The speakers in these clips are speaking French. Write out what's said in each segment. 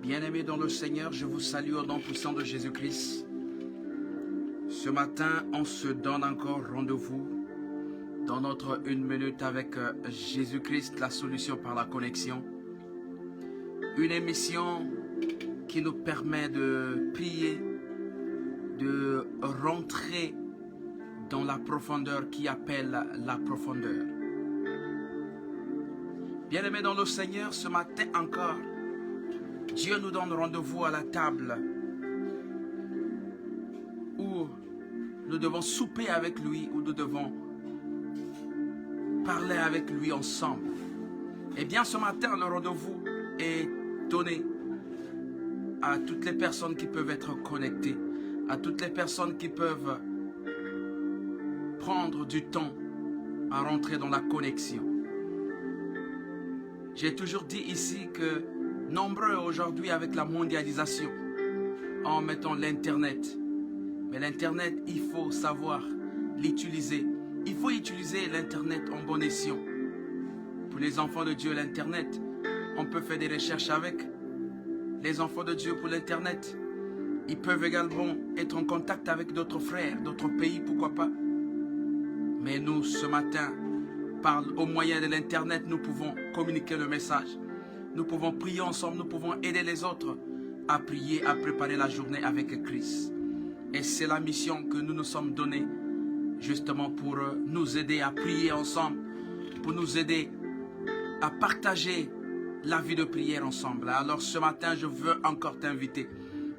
Bien-aimés dans le Seigneur, je vous salue au nom puissant de Jésus-Christ. Ce matin, on se donne encore rendez-vous dans notre 1 minute avec Jésus-Christ, la solution par la connexion. Une émission qui nous permet de prier, de rentrer dans la profondeur qui appelle la profondeur. Bien-aimés dans le Seigneur, ce matin encore, Dieu nous donne rendez-vous à la table où nous devons souper avec lui, où nous devons parler avec lui ensemble. Eh bien, ce matin, le rendez-vous est donné à toutes les personnes qui peuvent être connectées, à toutes les personnes qui peuvent prendre du temps à rentrer dans la connexion. J'ai toujours dit ici que nombreux aujourd'hui avec la mondialisation, en mettant l'Internet. Mais l'Internet, il faut savoir l'utiliser. Il faut utiliser l'Internet en bon escient. Pour les enfants de Dieu, l'Internet, on peut faire des recherches avec. Les enfants de Dieu pour l'Internet, ils peuvent également être en contact avec d'autres frères, d'autres pays, pourquoi pas. Mais nous, ce matin, au moyen de l'Internet, nous pouvons communiquer le message. Nous pouvons prier ensemble, nous pouvons aider les autres à prier, à préparer la journée avec Christ. Et c'est la mission que nous nous sommes donnés, justement pour nous aider à prier ensemble, pour nous aider à partager la vie de prière ensemble. Alors ce matin, je veux encore t'inviter,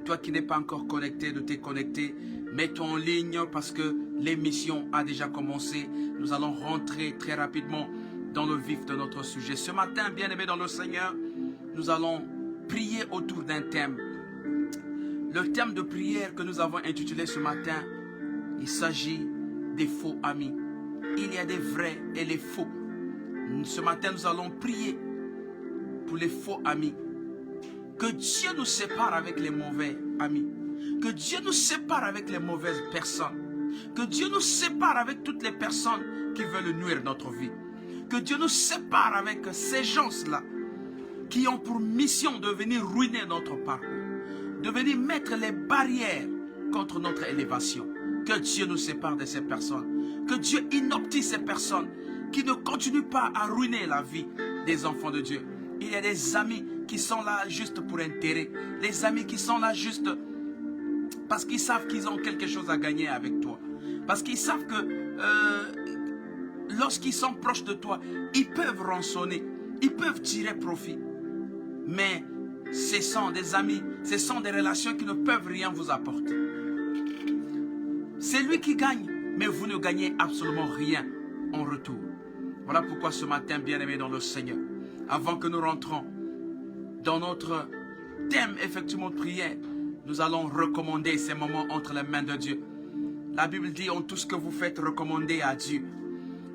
toi qui n'es pas encore connecté, de te connecter, mets-toi en ligne parce que l'émission a déjà commencé. Nous allons rentrer très rapidement dans le vif de notre sujet. Ce matin, bien-aimés dans le Seigneur, nous allons prier autour d'un thème. Le thème de prière que nous avons intitulé ce matin, il s'agit des faux amis. Il y a des vrais et les faux. Ce matin, nous allons prier pour les faux amis. Que Dieu nous sépare avec les mauvais amis. Que Dieu nous sépare avec les mauvaises personnes. Que Dieu nous sépare avec toutes les personnes qui veulent nuire notre vie. Que Dieu nous sépare avec ces gens-là qui ont pour mission de venir ruiner notre parcours, de venir mettre les barrières contre notre élévation. Que Dieu nous sépare de ces personnes. Que Dieu inoptie ces personnes qui ne continuent pas à ruiner la vie des enfants de Dieu. Il y a des amis qui sont là juste pour intérêt. Les amis qui sont là juste parce qu'ils savent qu'ils ont quelque chose à gagner avec toi. Parce qu'ils savent que lorsqu'ils sont proches de toi, ils peuvent rançonner, ils peuvent tirer profit. Mais ce sont des amis, ce sont des relations qui ne peuvent rien vous apporter. C'est lui qui gagne, mais vous ne gagnez absolument rien en retour. Voilà pourquoi ce matin, bien-aimés dans le Seigneur, avant que nous rentrons dans notre thème effectivement de prière, nous allons recommander ces moments entre les mains de Dieu. La Bible dit, en tout ce que vous faites, recommandez à Dieu.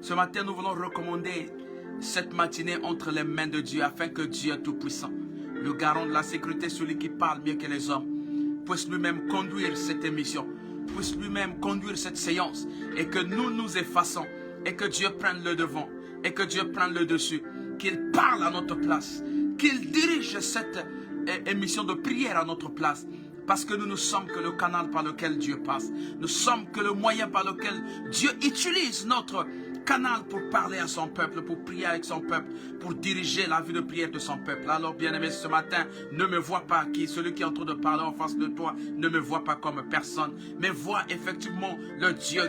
Ce matin, nous voulons recommander cette matinée entre les mains de Dieu, afin que Dieu Tout-Puissant, le garant de la sécurité, celui qui parle mieux que les hommes, puisse lui-même conduire cette émission, puisse lui-même conduire cette séance, et que nous nous effaçons, et que Dieu prenne le devant, et que Dieu prenne le dessus, qu'il parle à notre place, qu'il dirige cette émission de prière à notre place, parce que nous ne sommes que le canal par lequel Dieu passe. Nous sommes que le moyen par lequel Dieu utilise notre canal pour parler à son peuple, pour prier avec son peuple, pour diriger la vie de prière de son peuple. Alors bien-aimé, ce matin, ne me vois pas, celui qui est en train de parler en face de toi, ne me voit pas comme personne, mais vois effectivement le Dieu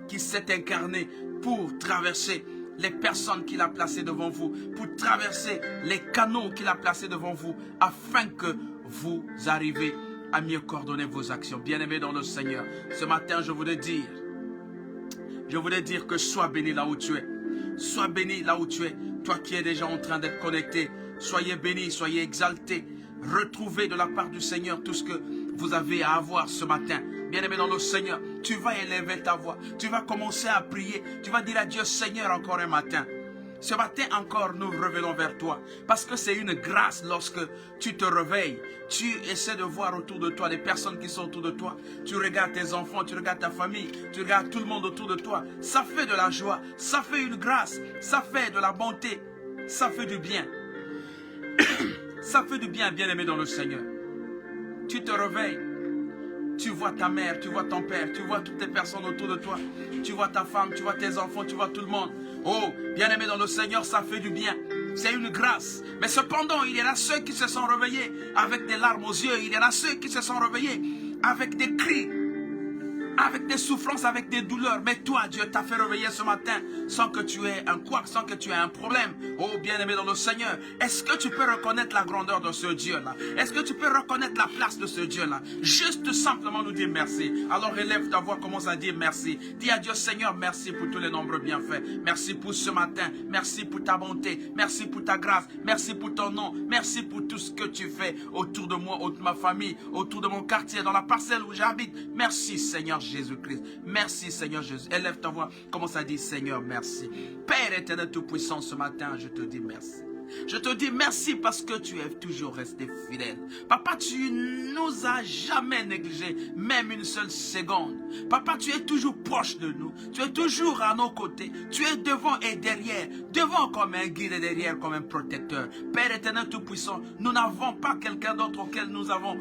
qui s'est incarné pour traverser les personnes qu'il a placées devant vous, pour traverser les canaux qu'il a placés devant vous, afin que vous arrivez à mieux coordonner vos actions. Bien-aimés dans le Seigneur, ce matin, je voulais dire que sois béni là où tu es. Sois béni là où tu es. Toi qui es déjà en train d'être connecté, soyez béni, soyez exalté. Retrouvez de la part du Seigneur tout ce que vous avez à avoir ce matin. Bien-aimé dans le Seigneur, tu vas élever ta voix. Tu vas commencer à prier. Tu vas dire à Dieu, Seigneur, encore un matin. Ce matin encore, nous revenons vers toi. Parce que c'est une grâce lorsque tu te réveilles. Tu essaies de voir autour de toi les personnes qui sont autour de toi. Tu regardes tes enfants, tu regardes ta famille, tu regardes tout le monde autour de toi. Ça fait de la joie, ça fait une grâce, ça fait de la bonté, ça fait du bien. Ça fait du bien, bien-aimé dans le Seigneur. Tu te réveilles. Tu vois ta mère, tu vois ton père, tu vois toutes les personnes autour de toi. Tu vois ta femme, tu vois tes enfants, tu vois tout le monde. Oh, bien-aimé dans le Seigneur, ça fait du bien. C'est une grâce. Mais cependant, il y en a ceux qui se sont réveillés avec des larmes aux yeux. Il y en a ceux qui se sont réveillés avec des cris, avec des souffrances, avec des douleurs. Mais toi, Dieu t'a fait réveiller ce matin sans que tu aies un couac, sans que tu aies un problème. Oh, bien-aimé dans le Seigneur, est-ce que tu peux reconnaître la grandeur de ce Dieu-là? Est-ce que tu peux reconnaître la place de ce Dieu-là? Juste simplement nous dire merci. Alors élève ta voix, commence à dire merci. Dis à Dieu, Seigneur, merci pour tous les nombreux bienfaits. Merci pour ce matin. Merci pour ta bonté. Merci pour ta grâce. Merci pour ton nom. Merci pour tout ce que tu fais autour de moi, autour de ma famille, autour de mon quartier, dans la parcelle où j'habite. Merci, Seigneur Jésus-Christ. Merci, Seigneur Jésus. Élève ta voix, commence à dire, Seigneur, merci. Père éternel tout-puissant, ce matin, je te dis merci. Je te dis merci parce que tu es toujours resté fidèle. Papa, tu nous as jamais négligé, même une seule seconde. Papa, tu es toujours proche de nous. Tu es toujours à nos côtés. Tu es devant et derrière. Devant comme un guide et derrière comme un protecteur. Père éternel tout-puissant, nous n'avons pas quelqu'un d'autre auquel nous avons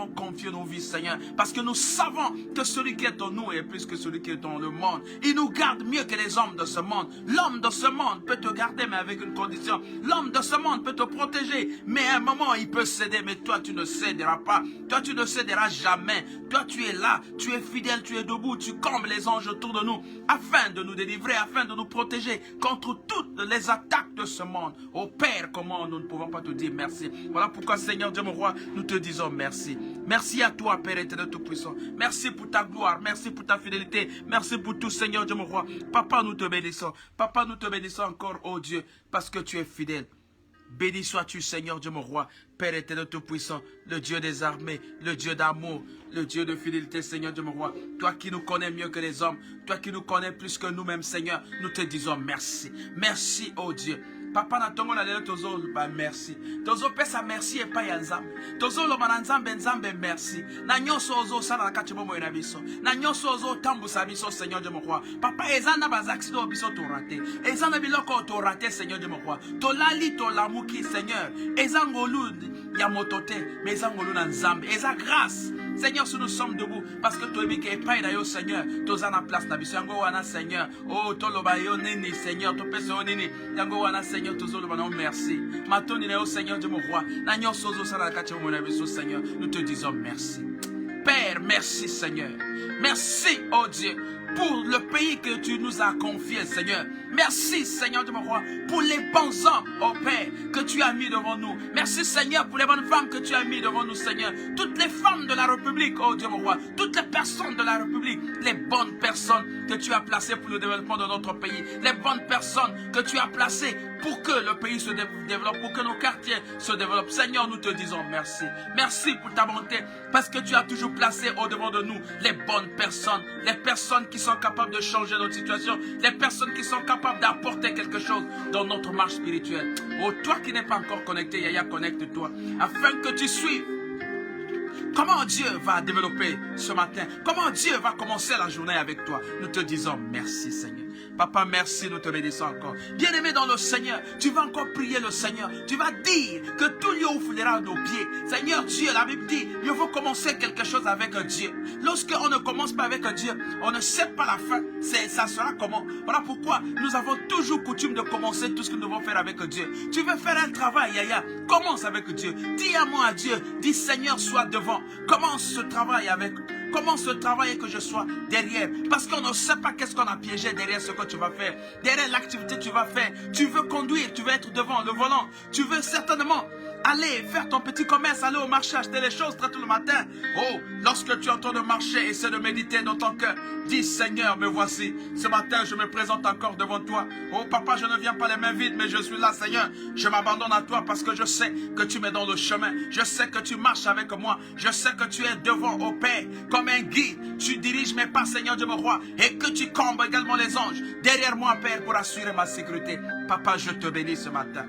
confié nos vies, Seigneur. Parce que nous savons que celui qui est en nous est plus que celui qui est dans le monde. Il nous garde mieux que les hommes de ce monde. L'homme de ce monde peut te garder, mais avec une condition. L'homme de ce monde peut te protéger, mais à un moment il peut céder, mais toi tu ne céderas pas. Toi tu ne céderas jamais. Toi tu es là, tu es fidèle, tu es debout, tu combles les anges autour de nous, afin de nous délivrer, afin de nous protéger contre toutes les attaques de ce monde. Ô Père, comment nous ne pouvons pas te dire merci. Voilà pourquoi, Seigneur Dieu mon roi, nous te disons merci. Merci à toi, Père éternel tout-puissant. Merci pour ta gloire, merci pour ta fidélité, merci pour tout, Seigneur Dieu mon roi. Papa, nous te bénissons. Papa, nous te bénissons encore, ô Dieu, parce que tu es fidèle. Béni sois-tu, Seigneur Dieu mon roi, Père éternel tout-puissant, le Dieu des armées, le Dieu d'amour, le Dieu de fidélité, Seigneur Dieu mon roi. Toi qui nous connais mieux que les hommes, toi qui nous connais plus que nous-mêmes, Seigneur, nous te disons merci. Merci, ô Dieu. Papa na tongo na lelo tozo ba merci. Tozo pesa merci e pa ya nzambe. Tozo lo mana nzambe nzambe merci. Na nyoso ozo sala na kati bomo na biso. Na nyoso ozo tambusa biso, Seigneur Dieu mon roi. Papa ezana ba accident biso to raté. Ezana biloko to raté, Seigneur Dieu mon roi. To lali to lamuki, Seigneur. Ezangolu ya motote, mais ezangolu na nzambe. Eza grâce. Seigneur, si nous sommes debout, parce que toi, Mickey, pas d'ailleurs, Seigneur, tu as la place, Yango wana, Seigneur, oh, tolobayo nini, Seigneur, tu peux nini, Yango wana, Seigneur, tu zolo merci. Matoni, Seigneur, Dieu mon roi, Nanyo sozo salakache, mon avis, Seigneur, nous te disons merci. Père, merci, Seigneur. Merci, oh Dieu, pour le pays que tu nous as confié, Seigneur. Merci, Seigneur de mon roi, pour les bons hommes, oh Père, que tu as mis devant nous. Merci, Seigneur, pour les bonnes femmes que tu as mis devant nous, Seigneur. Toutes les femmes de la République, oh Dieu mon roi, toutes les personnes de la République, les bonnes personnes que tu as placées pour le développement de notre pays, les bonnes personnes que tu as placées pour que le pays se développe, pour que nos quartiers se développent. Seigneur, nous te disons merci. Merci pour ta bonté, parce que tu as toujours placé au-devant de nous les bonnes personnes, les personnes qui sont capables de changer notre situation, les personnes qui sont capables d'apporter quelque chose dans notre marche spirituelle. Oh, toi qui n'es pas encore connecté, Yaya, connecte-toi, afin que tu suives comment Dieu va développer ce matin, comment Dieu va commencer la journée avec toi. Nous te disons merci, Seigneur. Papa, merci, nous te bénissons encore. Bien-aimé dans le Seigneur, tu vas encore prier le Seigneur. Tu vas dire que tout lieu foulera à nos pieds. Seigneur Dieu, la Bible dit, il faut commencer quelque chose avec Dieu. Lorsqu'on ne commence pas avec Dieu, on ne sait pas la fin. Ça sera comment? Voilà pourquoi nous avons toujours coutume de commencer tout ce que nous devons faire avec Dieu. Tu veux faire un travail, Yaya, commence avec Dieu. Dis un mot à Dieu. Dis, Seigneur, sois devant. Commence ce travail avec Commence le travail et que je sois derrière. Parce qu'on ne sait pas qu'est-ce qu'on a piégé derrière ce que tu vas faire. Derrière l'activité que tu vas faire. Tu veux conduire, tu veux être devant le volant. Tu veux certainement aller faire ton petit commerce, aller au marché, acheter les choses très tôt le matin. Oh, lorsque tu es en train de marcher, essaie de méditer dans ton cœur. Dis, Seigneur, me voici. Ce matin, je me présente encore devant toi. Oh, papa, je ne viens pas les mains vides, mais je suis là, Seigneur. Je m'abandonne à toi parce que je sais que tu m'es dans le chemin. Je sais que tu marches avec moi. Je sais que tu es devant, au Père, comme un guide. Tu diriges mes pas, Seigneur Dieu mon roi, et que tu combles également les anges derrière moi, Père, pour assurer ma sécurité. Papa, je te bénis ce matin.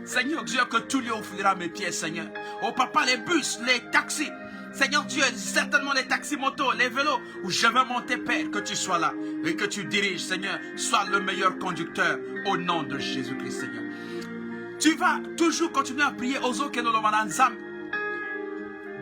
Seigneur Dieu, que tout lieu offrira mes pieds, Seigneur. Oh papa, les bus, les taxis. Seigneur Dieu, certainement les taxis motos, les vélos, où je veux monter, Père, que tu sois là. Et que tu diriges, Seigneur. Sois le meilleur conducteur au nom de Jésus-Christ, Seigneur. Tu vas toujours continuer à prier aux autres qui nous ensemble.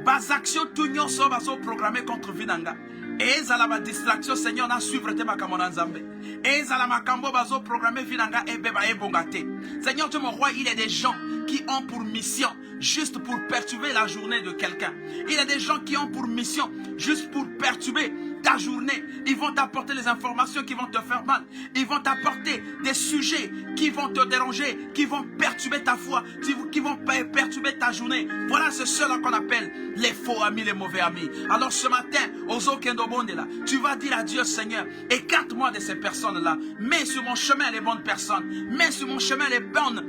Bas action tout nyonso bazo programmé contre Vinanga. Et ça la distraction Seigneur na suivre te makamona nzambe. Et ça la makambo bazo programmé Vinanga et beba e bongate. Seigneur Dieu mon roi, il y a des gens qui ont pour mission juste pour perturber la journée de quelqu'un. Il y a des gens qui ont pour mission juste pour perturber ta journée. Ils vont t'apporter les informations qui vont te faire mal. Ils vont t'apporter des sujets qui vont te déranger, qui vont perturber ta foi, qui vont perturber ta journée. Voilà ce ceux-là qu'on appelle les faux amis, les mauvais amis. Alors ce matin, aux Okendobondela, tu vas dire à Dieu, Seigneur, écarte-moi de ces personnes-là. Mets sur mon chemin les bonnes personnes. Mets sur mon chemin les bonnes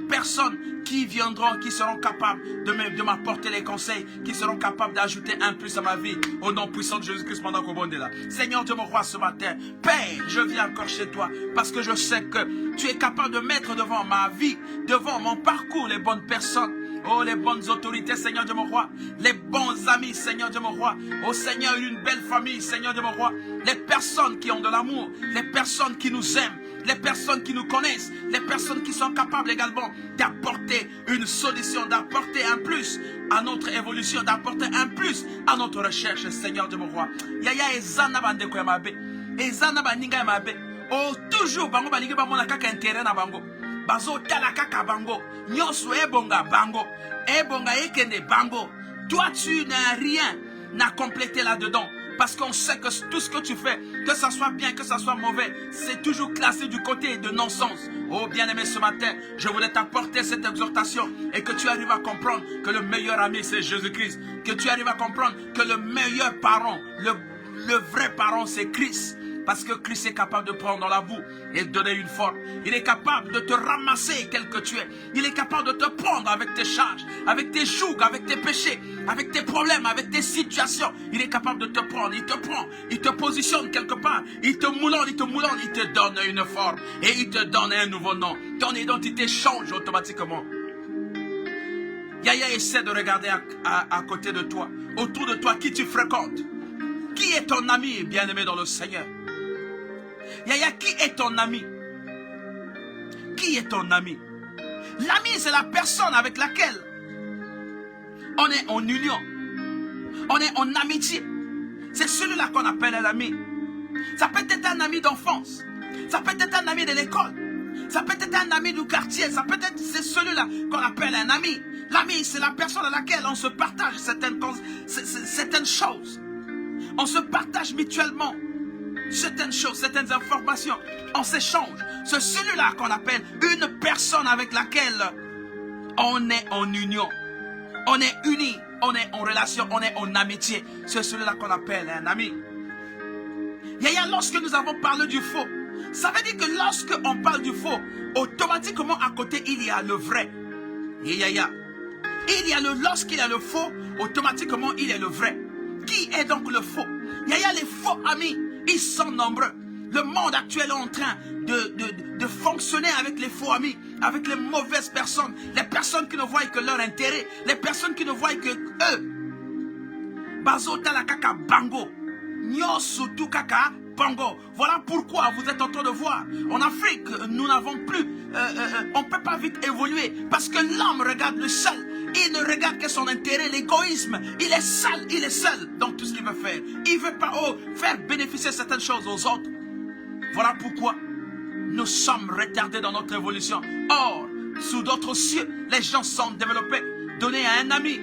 personnes qui viendront, qui seront capables de m'apporter les conseils, qui seront capables d'ajouter un plus à ma vie, au nom puissant de Jésus-Christ pendant qu'on est là. Seigneur Dieu mon roi, ce matin, Père, je viens encore chez toi, parce que je sais que tu es capable de mettre devant ma vie, devant mon parcours, les bonnes personnes. Oh, les bonnes autorités, Seigneur Dieu mon roi. Les bons amis, Seigneur Dieu mon roi. Oh Seigneur, une belle famille, Seigneur Dieu mon roi. Les personnes qui ont de l'amour, les personnes qui nous aiment, les personnes qui nous connaissent, les personnes qui sont capables également d'apporter une solution, d'apporter un plus à notre évolution, d'apporter un plus à notre recherche, Seigneur Dieu mon roi. Yaya ezana bandeko ya mabe, ezana baninga ya mabe. Oh, toujours bango balingi bamona kaka intérêt na bango. Bazo tala kaka bango, nyonso ebonga bango, ebonga ekende bango. Toi tu n'as rien à compléter là-dedans. Parce qu'on sait que tout ce que tu fais, que ça soit bien, que ça soit mauvais, c'est toujours classé du côté de non-sens. Oh bien-aimé, ce matin, je voulais t'apporter cette exhortation et que tu arrives à comprendre que le meilleur ami c'est Jésus-Christ. Que tu arrives à comprendre que le meilleur parent, le vrai parent c'est Christ. Parce que Christ est capable de prendre dans la boue et de donner une forme. Il est capable de te ramasser quel que tu es. Il est capable de te prendre avec tes charges, avec tes jougs, avec tes péchés, avec tes problèmes, avec tes situations. Il est capable de te prendre. Il te prend, il te positionne quelque part. Il te moulonne, il te donne une forme. Et il te donne un nouveau nom. Ton identité change automatiquement. Yaya essaie de regarder à côté de toi, autour de toi, qui tu fréquentes. Qui est ton ami bien-aimé dans le Seigneur? Yaya, qui est ton ami? Qui est ton ami? L'ami, c'est la personne avec laquelle on est en union. On est en amitié. C'est celui-là qu'on appelle un ami. Ça peut être un ami d'enfance. Ça peut être un ami de l'école. Ça peut être un ami du quartier. Ça peut être, c'est celui-là qu'on appelle un ami. L'ami, c'est la personne à laquelle on se partage certaines choses. On se partage mutuellement certaines choses, certaines informations. On s'échange. C'est celui-là qu'on appelle une personne avec laquelle on est en union. On est unis. On est en relation. On est en amitié. C'est celui-là qu'on appelle un ami. Yaya, lorsque nous avons parlé du faux, ça veut dire que lorsque on parle du faux, automatiquement à côté il y a le vrai. Yaya, lorsqu'il y a le faux, automatiquement il y a le vrai. Qui est donc le faux? Yaya, les faux amis, ils sont nombreux. Le monde actuel est en train de fonctionner avec les faux amis, avec les mauvaises personnes, les personnes qui ne voient que leur intérêt, les personnes qui ne voient que eux. Bazota la kaka bango, nyosutu kaka bango. Voilà pourquoi vous êtes en train de voir, en Afrique, nous n'avons plus, on ne peut pas vite évoluer, parce que l'homme regarde le seul. Il ne regarde que son intérêt, l'égoïsme. Il est seul dans tout ce qu'il veut faire. Il ne veut pas faire bénéficier certaines choses aux autres. Voilà pourquoi nous sommes retardés dans notre évolution. Or, sous d'autres cieux, les gens sont développés. Donner à un ami,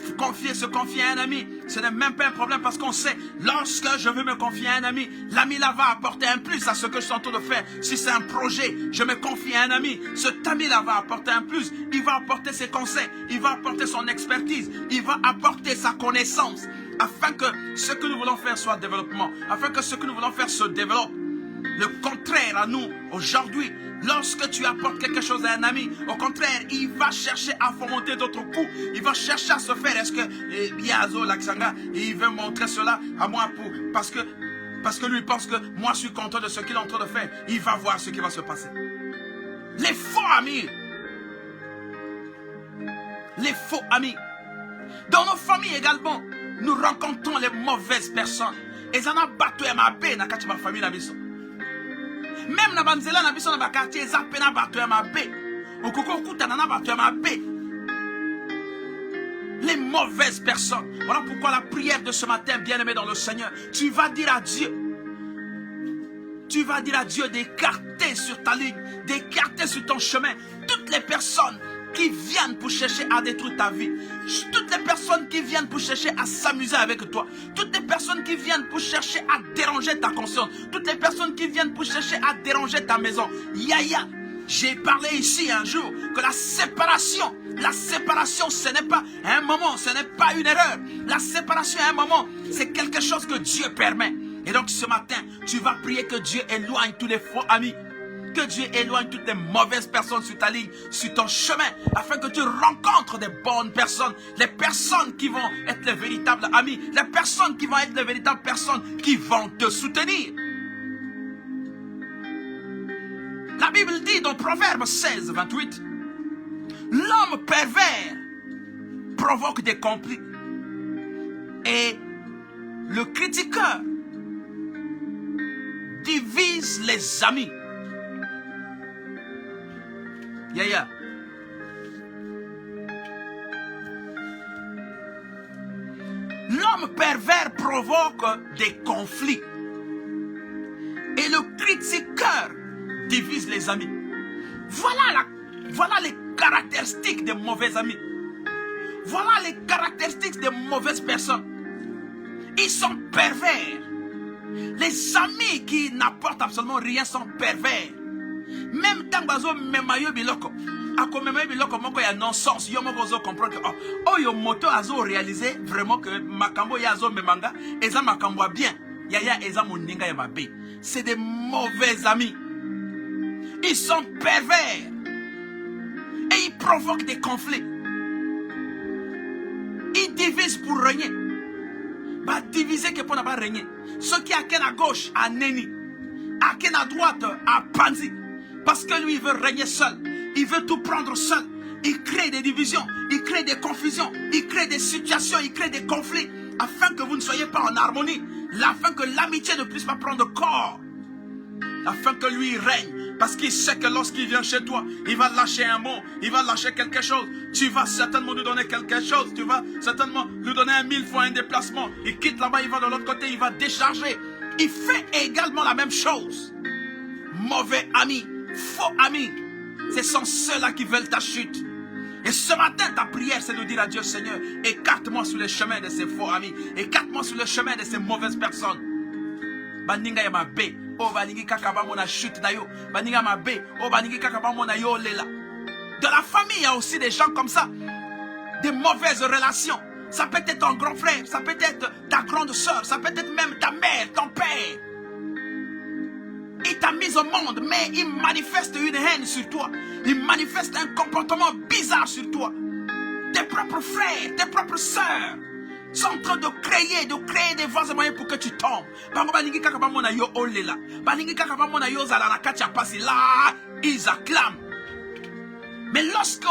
se confier à un ami, ce n'est même pas un problème parce qu'on sait, lorsque je veux me confier à un ami, l'ami là va apporter un plus à ce que je suis en train de faire. Si c'est un projet, je me confie à un ami, cet ami là va apporter un plus. Il va apporter ses conseils, il va apporter son expertise, il va apporter sa connaissance, afin que ce que nous voulons faire soit développement, afin que ce que nous voulons faire se développe. Le contraire à nous, aujourd'hui, lorsque tu apportes quelque chose à un ami, au contraire, il va chercher à fomenter d'autres coups. Il va chercher à se faire. Est-ce que Biazo Laksanga, il veut montrer cela à moi parce que lui pense que moi je suis content de ce qu'il est en train de faire. Il va voir ce qui va se passer. Les faux amis. Les faux amis. Dans nos familles également, nous rencontrons les mauvaises personnes. Et ça n'a pas tout ma famille. Même na banzela na biso na ba quartier eza pena bato ya mabe. Okoko kutana na bato ya mabe. Les mauvaises personnes. Voilà pourquoi la prière de ce matin, bien-aimé dans le Seigneur, tu vas dire à Dieu. Tu vas dire à Dieu d'écarter sur ta ligne, d'écarter sur ton chemin toutes les personnes qui viennent pour chercher à détruire ta vie. Toutes les personnes qui viennent pour chercher à s'amuser avec toi. Toutes les personnes qui viennent pour chercher à déranger ta conscience. Toutes les personnes qui viennent pour chercher à déranger ta maison. Yaya, j'ai parlé ici un jour que la séparation, ce n'est pas un moment, ce n'est pas une erreur. La séparation à un moment, c'est quelque chose que Dieu permet. Et donc ce matin, tu vas prier que Dieu éloigne tous les faux amis. Que Dieu éloigne toutes les mauvaises personnes sur ta ligne, sur ton chemin, afin que tu rencontres des bonnes personnes, les personnes qui vont être les véritables amis, les personnes qui vont être les véritables personnes qui vont te soutenir. La Bible dit dans Proverbe 16, 28, l'homme pervers provoque des conflits et le critiqueur divise les amis. Yaya. L'homme pervers provoque des conflits et le critiqueur divise les amis. Voilà les caractéristiques des mauvais amis. Voilà les caractéristiques des mauvaises personnes. Ils sont pervers. Les amis qui n'apportent absolument rien sont pervers. Même tant bazo memayo biloko. Ako memayo biloko moko ya non-sens. Yo moko zo comprendre que oh yo moto azo réaliser vraiment que makambo ya zo memanga eza makambo bien. Yaya eza moninga ya mabe. C'est des mauvais amis. Ils sont pervers. Et ils provoquent des conflits. Ils divisent pour régner. Bah diviser que pour ne pas régner. Ceux qui à gauche à Neni, à droite à Panzi. Parce que lui il veut régner seul. Il veut tout prendre seul. Il crée des divisions. Il crée des confusions. Il crée des situations. Il crée des conflits. Afin que vous ne soyez pas en harmonie. Afin que l'amitié ne puisse pas prendre corps. Afin que lui règne. Parce qu'il sait que lorsqu'il vient chez toi, il va lâcher un mot, il va lâcher quelque chose. Tu vas certainement lui donner quelque chose. Tu vas certainement lui donner 1000 fois un déplacement. Il quitte là-bas, il va de l'autre côté, il va décharger. Il fait également la même chose. Mauvais amis, faux amis, ce sont ceux-là qui veulent ta chute. Et ce matin, ta prière, c'est de dire à Dieu, Seigneur, écarte-moi sur le chemin de ces faux amis. Écarte-moi sur le chemin de ces mauvaises personnes. Baninga ya mabe, oh baningi kakaba mona chute na yo. Baninga mabe, oh baningi kakaba mona yo lela. De la famille, il y a aussi des gens comme ça. Des mauvaises relations. Ça peut être ton grand frère, ça peut être ta grande soeur, ça peut être même ta mère, ton père. Il t'a mis au monde, mais il manifeste une haine sur toi. Il manifeste un comportement bizarre sur toi. Tes propres frères, tes propres sœurs sont en train de créer des voies et moyens pour que tu tombes. Là, ils acclament. Mais lorsque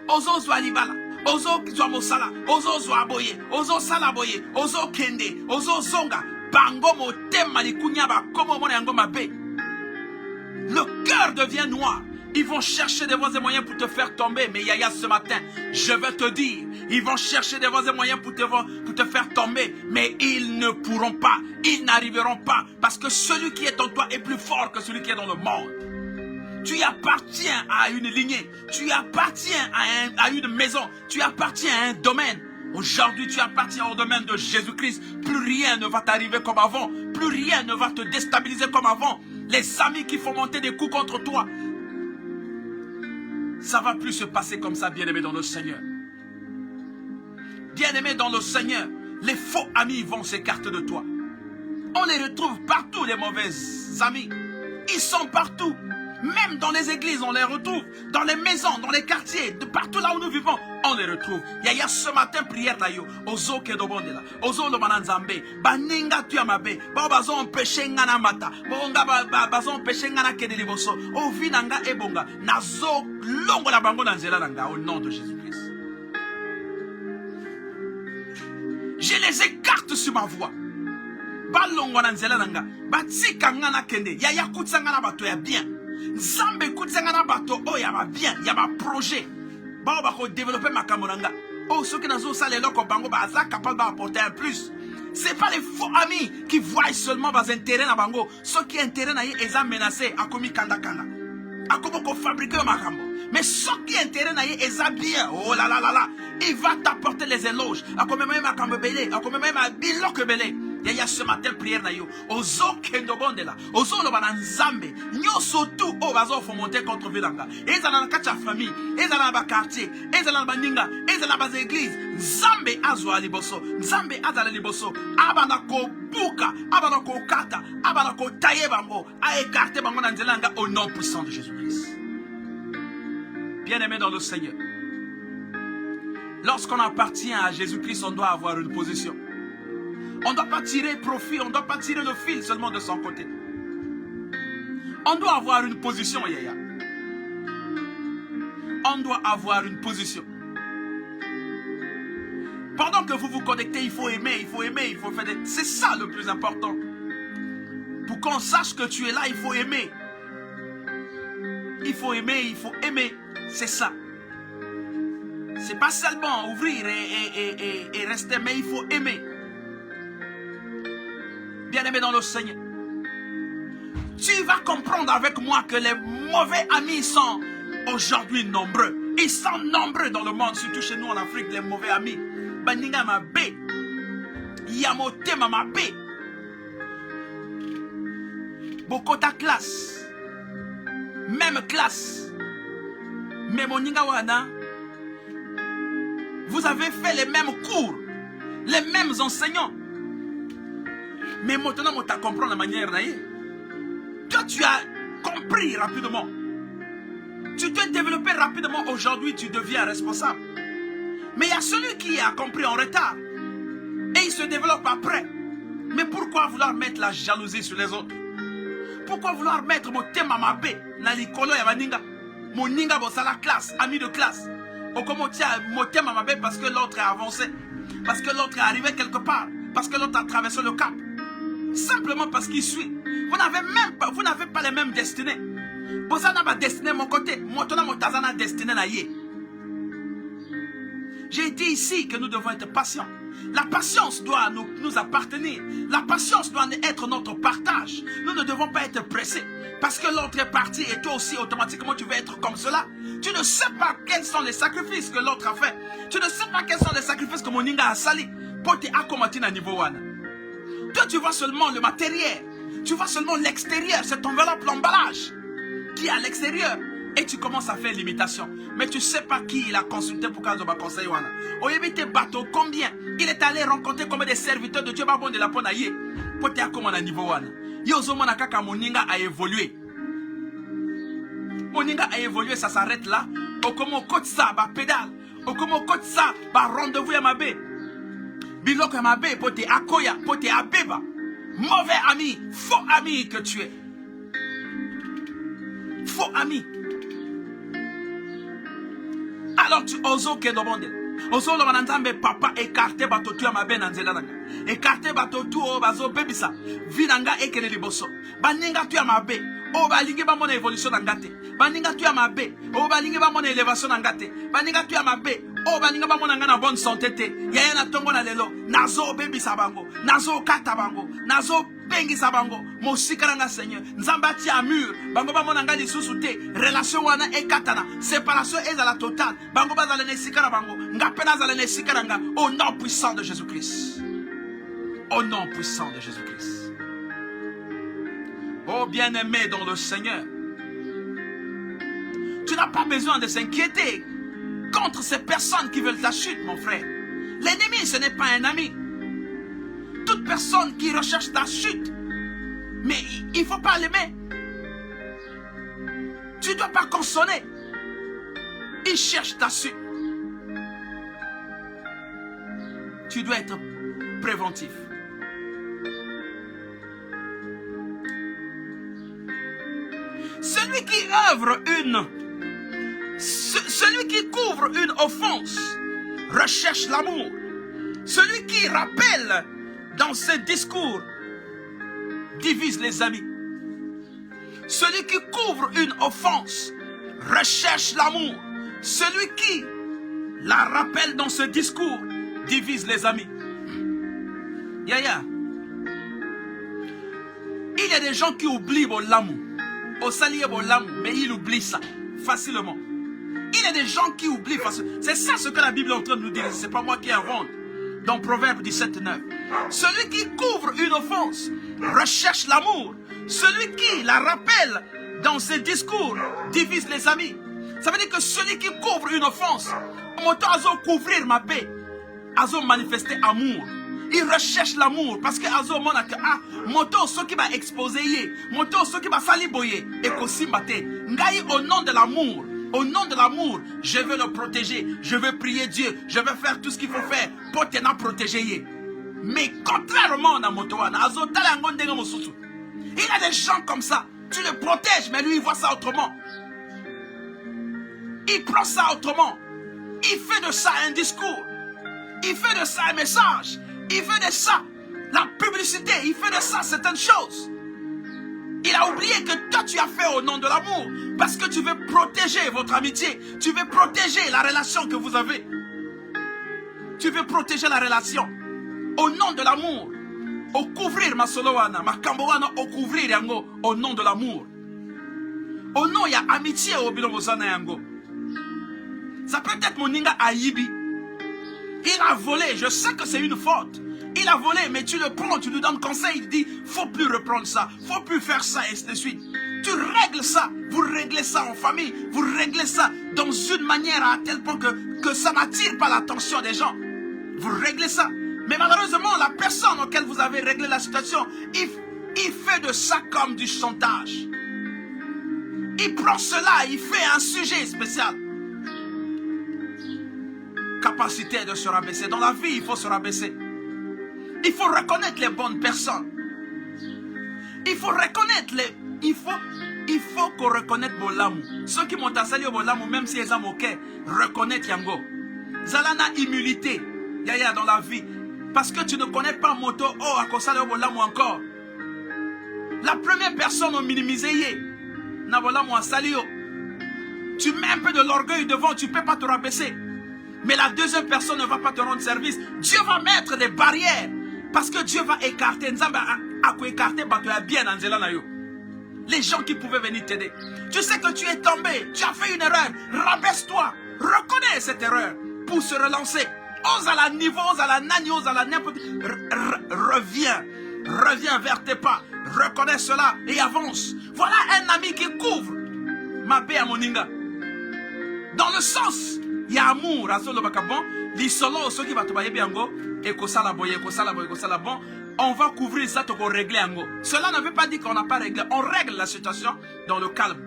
Ozo Zwalibala, Ozo Zwamosala, Ozo Zwaboye, Ozo Salaboye, Ozo Kende, Ozo Zonga, Bango Motem Malikunyaba, comme mon Yangoma B, le cœur devient noir. Ils vont chercher des voies et moyens pour te faire tomber. Mais Yaya, ce matin, je vais te dire, ils vont chercher des voies et moyens pour te faire tomber. Mais ils ne pourront pas, ils n'arriveront pas. Parce que celui qui est en toi est plus fort que celui qui est dans le monde. Tu appartiens à une lignée, tu appartiens à une maison, tu appartiens à un domaine. Aujourd'hui, tu appartiens au domaine de Jésus-Christ. Plus rien ne va t'arriver comme avant. Plus rien ne va te déstabiliser comme avant. Les amis qui font monter des coups contre toi, ça ne va plus se passer comme ça, bien-aimé dans le Seigneur. Bien-aimé dans le Seigneur, les faux amis vont s'écarter de toi. On les retrouve partout, les mauvais amis. Ils sont partout. Même dans les églises, on les retrouve. Dans les maisons, dans les quartiers, de partout là où nous vivons, on les retrouve. Yaya, ce matin, prière tayo. Ozo kedobondela. Ozo lo mananzambe. Baninga tuyamabe. Bazon peche ngana mata. Bazon peche ngana kedeliboso. O vinanga ebonga. Nazo longo la bango nanzela nanga. Au nom de Jésus-Christ. Je les écarte sur ma voie. balongwa na nzela nanga batika nga na kende ya kutisa nga na bato ya bien nzambe kutisa nga na bato oyo ya ba bien ya ba projet bao bako développer makambo nanga oh ceux qui nazo sala eloko bango baza capable d'apporter un plus. C'est pas les faux amis qui voient seulement bas intérêt na bango ceux qui intérêt na ye eza menacé akomi kanda kanda akomo ko fabriquer makambo. Mais ce qui intérêt na ye eza bien oh là là là là il va t'apporter les éloges akomi même makambo belé akomi même biloko belé. Il y a ce matin prière na yo ozo kendo bondela ozo lo bana nzambe nyoso tout o bazo fo monter contre vilanga ezala na kati ya famille ezala na ba quartier ezala na baninga ezala na ba église nzambe azwa liboso nzambe azala liboso abana ko buka abana ko kata abana ko tailler bango a écarter bango na nzelanga au nom puissant de Jésus-Christ. Bien-aimé dans le Seigneur, lorsqu'on appartient à Jésus-Christ, on doit avoir une position. On ne doit pas tirer profit, on ne doit pas tirer le fil seulement de son côté. On doit avoir une position, Yaya. On doit avoir une position. Pendant que vous vous connectez, il faut aimer, il faut aimer, il faut faire des... C'est ça le plus important. Pour qu'on sache que tu es là, il faut aimer. Il faut aimer, il faut aimer. C'est ça. C'est pas seulement ouvrir et rester, mais il faut aimer. Bien-aimé dans le Seigneur, tu vas comprendre avec moi que les mauvais amis sont aujourd'hui nombreux. Ils sont nombreux dans le monde, surtout chez nous en Afrique, les mauvais amis. Baninga mabe, yamote mamabe, beaucoup ta classe, même classe, mais moninga wana, vous avez fait les mêmes cours, les mêmes enseignants. Mais maintenant, on t'a compris la manière d'aller. Toi, tu as compris rapidement. Tu t'es développé rapidement. Aujourd'hui, tu deviens responsable. Mais il y a celui qui a compris en retard. Et il se développe après. Mais pourquoi vouloir mettre la jalousie sur les autres? Pourquoi vouloir mettre mon thème à ma baie? Na likolo ya baninga. Mon ninga bossa la classe, ami de classe. Ou comment tiens mon thème à ma baie parce que l'autre est avancé. Parce que l'autre est arrivé quelque part. Parce que l'autre a traversé le cap. Simplement parce qu'il suit. Vous n'avez pas les mêmes destinées. Vous avez ma destinée mon côté. Moi, tu as mon destinée là. J'ai dit ici que nous devons être patients. La patience doit nous appartenir. La patience doit être notre partage. Nous ne devons pas être pressés. Parce que l'autre est parti et toi aussi automatiquement tu veux être comme cela. Tu ne sais pas quels sont les sacrifices que l'autre a fait. Tu ne sais pas quels sont les sacrifices que mon ninga a sali. Pour te accommoder à niveau 1. Toi, tu vois seulement le matériel. Tu vois seulement l'extérieur. C'est ton enveloppe, l'emballage qui est à l'extérieur. Et tu commences à faire l'imitation. Mais tu ne sais pas qui il a consulté pour qu'il ait conseil. Au éviter bateau, combien? Il est allé rencontrer combien de serviteurs de Dieu bon de la ponaye pour te accommoder à niveau 1. Yozomo nakaka moninga a évolué. Moninga a évolué, ça s'arrête là. Okomo kotsa, ba pédale. Okomo kotsa, ba rendez-vous à ma baie. Biloko mabe pour te akoya, pour te abeba. Mauvais ami, faux ami que tu es. Faux ami. Alors tu oso ke dobonde. Oso lo bananzambe papa écarté bato tu mabe na nzela nanga. Écarté bato tu o bazo bebisa. Vinanga ekele liboso. Baninga tu mabe. O balingi ba mona évolution ngate. Baninga tu mabe. O balingi ba mona élévation ngate. Baninga tu mabe. Oh baninga ba mona ngana bonne santé te. Yaya na tongo na lelo. Nazo bebi sabango. Nazo kata bango. Nazo bengi sabango. Mo sikaranga Seigneur. Nzamba ti amur. Bango ba mona ngani susu te. Relation wana ekatana. Séparation ezala totale. Bango ba zala ne sikara bango. Ngapena zala ne sikaranga. Au nom puissant de Jésus-Christ. Au nom puissant de Jésus-Christ. Oh bien-aimé dans le Seigneur. Tu n'as pas besoin de s'inquiéter contre ces personnes qui veulent ta chute, mon frère. L'ennemi, ce n'est pas un ami. Toute personne qui recherche ta chute, mais il ne faut pas l'aimer. Tu ne dois pas consonner. Il cherche ta chute. Tu dois être préventif. Celui qui œuvre celui qui couvre une offense recherche l'amour. Celui qui rappelle dans ses discours divise les amis. Celui qui couvre une offense recherche l'amour. Celui qui la rappelle dans ce discours divise les amis. Yaya. Il y a des gens qui oublient l'amour. Au salier l'amour, mais ils oublient ça facilement. Il y a des gens qui oublient facilement. C'est ça ce que la Bible est en train de nous dire. Ce n'est pas moi qui invente. Dans Proverbe 17:9. Celui qui couvre une offense recherche l'amour. Celui qui la rappelle dans ses discours divise les amis. Ça veut dire que celui qui couvre une offense, moto azo couvrir ma paix, azo manifester amour. Il recherche l'amour parce que azo mona que moto ce qui va exposer moto ce qui va saliboyer et kosimbate. Ngai au nom de l'amour. Au nom de l'amour, je veux le protéger. Je veux prier Dieu. Je veux faire tout ce qu'il faut faire pour te protéger. Mais contrairement à Motoana, il y a des gens comme ça. Tu le protèges, mais lui, il voit ça autrement. Il prend ça autrement. Il fait de ça un discours. Il fait de ça un message. Il fait de ça la publicité. Il fait de ça certaines choses. Il a oublié que toi tu as fait au nom de l'amour. Parce que tu veux protéger votre amitié. Tu veux protéger la relation que vous avez. Tu veux protéger la relation. Au nom de l'amour. Au couvrir ma solowana. Ma kambowana au couvrir yango. Au nom de l'amour. Au nom il y a amitié au bilobosana yango. Ça peut être mon ninga Aïbi. Il a volé. Je sais que c'est une faute. Il a volé, mais tu le prends, tu lui donnes conseil, il dit, faut plus reprendre ça, faut plus faire ça, et ainsi de suite. Tu règles ça, vous réglez ça en famille, vous réglez ça dans une manière à tel point que ça n'attire pas l'attention des gens. Vous réglez ça. Mais malheureusement, la personne auquel vous avez réglé la situation, il fait de ça comme du chantage. Il prend cela, il fait un sujet spécial. Capacité de se rabaisser. Dans la vie, il faut se rabaisser. Il faut reconnaître les bonnes personnes. Il faut reconnaître les... Il faut qu'on reconnaisse Bolamu. Ceux qui m'ont assali au Bolamu, même si ils ont moqué, reconnaître Yango. Zalana humilité. Yaya dans la vie. Parce que tu ne connais pas Moto, oh, à cause de Bolamu encore. La première personne au minimisé, na Bolamu a salio. Tu mets un peu de l'orgueil devant, tu ne peux pas te rabaisser. Mais la deuxième personne ne va pas te rendre service. Dieu va mettre des barrières. Parce que Dieu va écarter. Les gens qui pouvaient venir t'aider. Tu sais que tu es tombé. Tu as fait une erreur. Rabaisse-toi. Reconnais cette erreur. Pour se relancer. Ose à la niveau, ose à la nani, ose à la n'importe. Reviens. Reviens vers tes pas. Reconnais cela et avance. Voilà un ami qui couvre ma paix à Moninga. Dans le sens, il y a amour. Ceux qui vont te bailler bien. On va couvrir ça pour régler un go. Cela ne veut pas dire qu'on n'a pas réglé. On règle la situation dans le calme.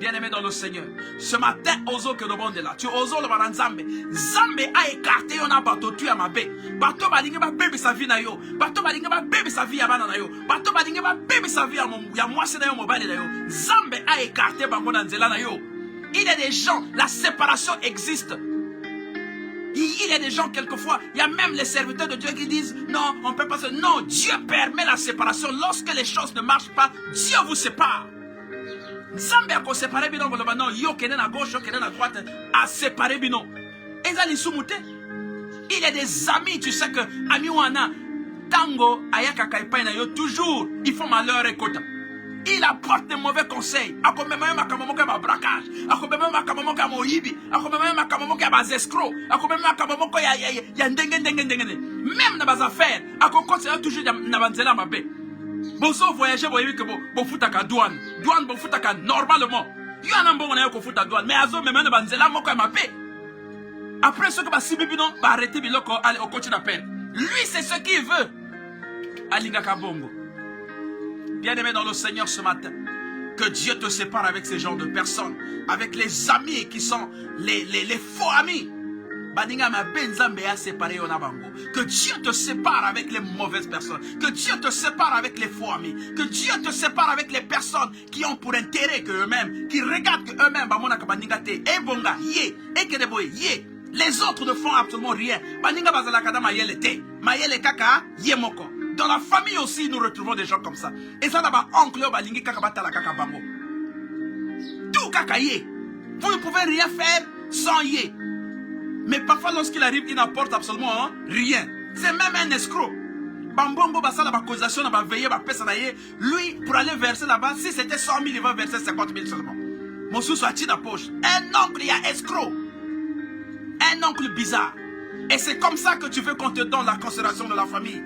Bien-aimé dans le Seigneur. Ce matin, ozo que le monde est là. Tu oses le baran Zambé. Zambé a écarté on a bateau tu à ma baie. Bateau balingue ba bébé sa vie na yo. Bateau balingue ba bébé sa vie à banana yo. Bateau balingue ba bébé sa vie à mon ya moi c'est na yo mobile na yo. Zambé a écarté bango na nzela na yo. Il y a des gens, la séparation existe. Il y a des gens, quelquefois, il y a même les serviteurs de Dieu qui disent, non, on ne peut pas se... Non, Dieu permet la séparation. Lorsque les choses ne marchent pas, Dieu vous sépare. Zambé a séparé bino, non, yo kenen à gauche, yo kenen à droite, a séparé bino. Et ça, il y a des amis, tu sais que, ami wana, tango, ayaka kaipaina yo, toujours, ils font malheur et kota. Il apporte des mauvais conseils. A combien même à Kamamoka ma braquage. A combien même à Kamamoka mohibi. A combien même à Kamamoka ma escroc. A combien même à Kamamoka ya ndengen. Même dans les affaires. A combien c'est toujours n'avancer ma paix. Bozo voyager voyez que bon foutaka douane. Douane bon foutaka normalement. Il y a un bon ko fouta douane. Mais azo même n'avancer moka ma paix. Après ce que ma sibibino va arrêter biloko aller au coach d'appel. Lui c'est ce qu'il veut. Alinga kabongo. Bien-aimé dans le Seigneur ce matin, que Dieu te sépare avec ces genres de personnes, avec les amis qui sont les faux amis. Que Dieu te sépare avec les mauvaises personnes, que Dieu te sépare avec les faux amis, que Dieu te sépare avec les personnes qui ont pour intérêt que eux-mêmes, qui regardent que eux-mêmes, les autres ne font absolument rien. Dans la famille aussi, nous retrouvons des gens comme ça. Et ça, là-bas, oncle, balingi, kakabata, la kakabango. Tout kakaye. Vous ne pouvez rien faire sans yé. Mais parfois, lorsqu'il arrive, il n'apporte absolument rien. C'est même un escroc. Bambongo, basa, la causation, la veillée, la pesa, lui, pour aller verser là-bas, si c'était 100 000, il va verser 50 000 seulement. Mon sous soit dans la poche. Un oncle, il y a escroc. Un oncle bizarre. Et c'est comme ça que tu veux qu'on te donne la considération de la famille.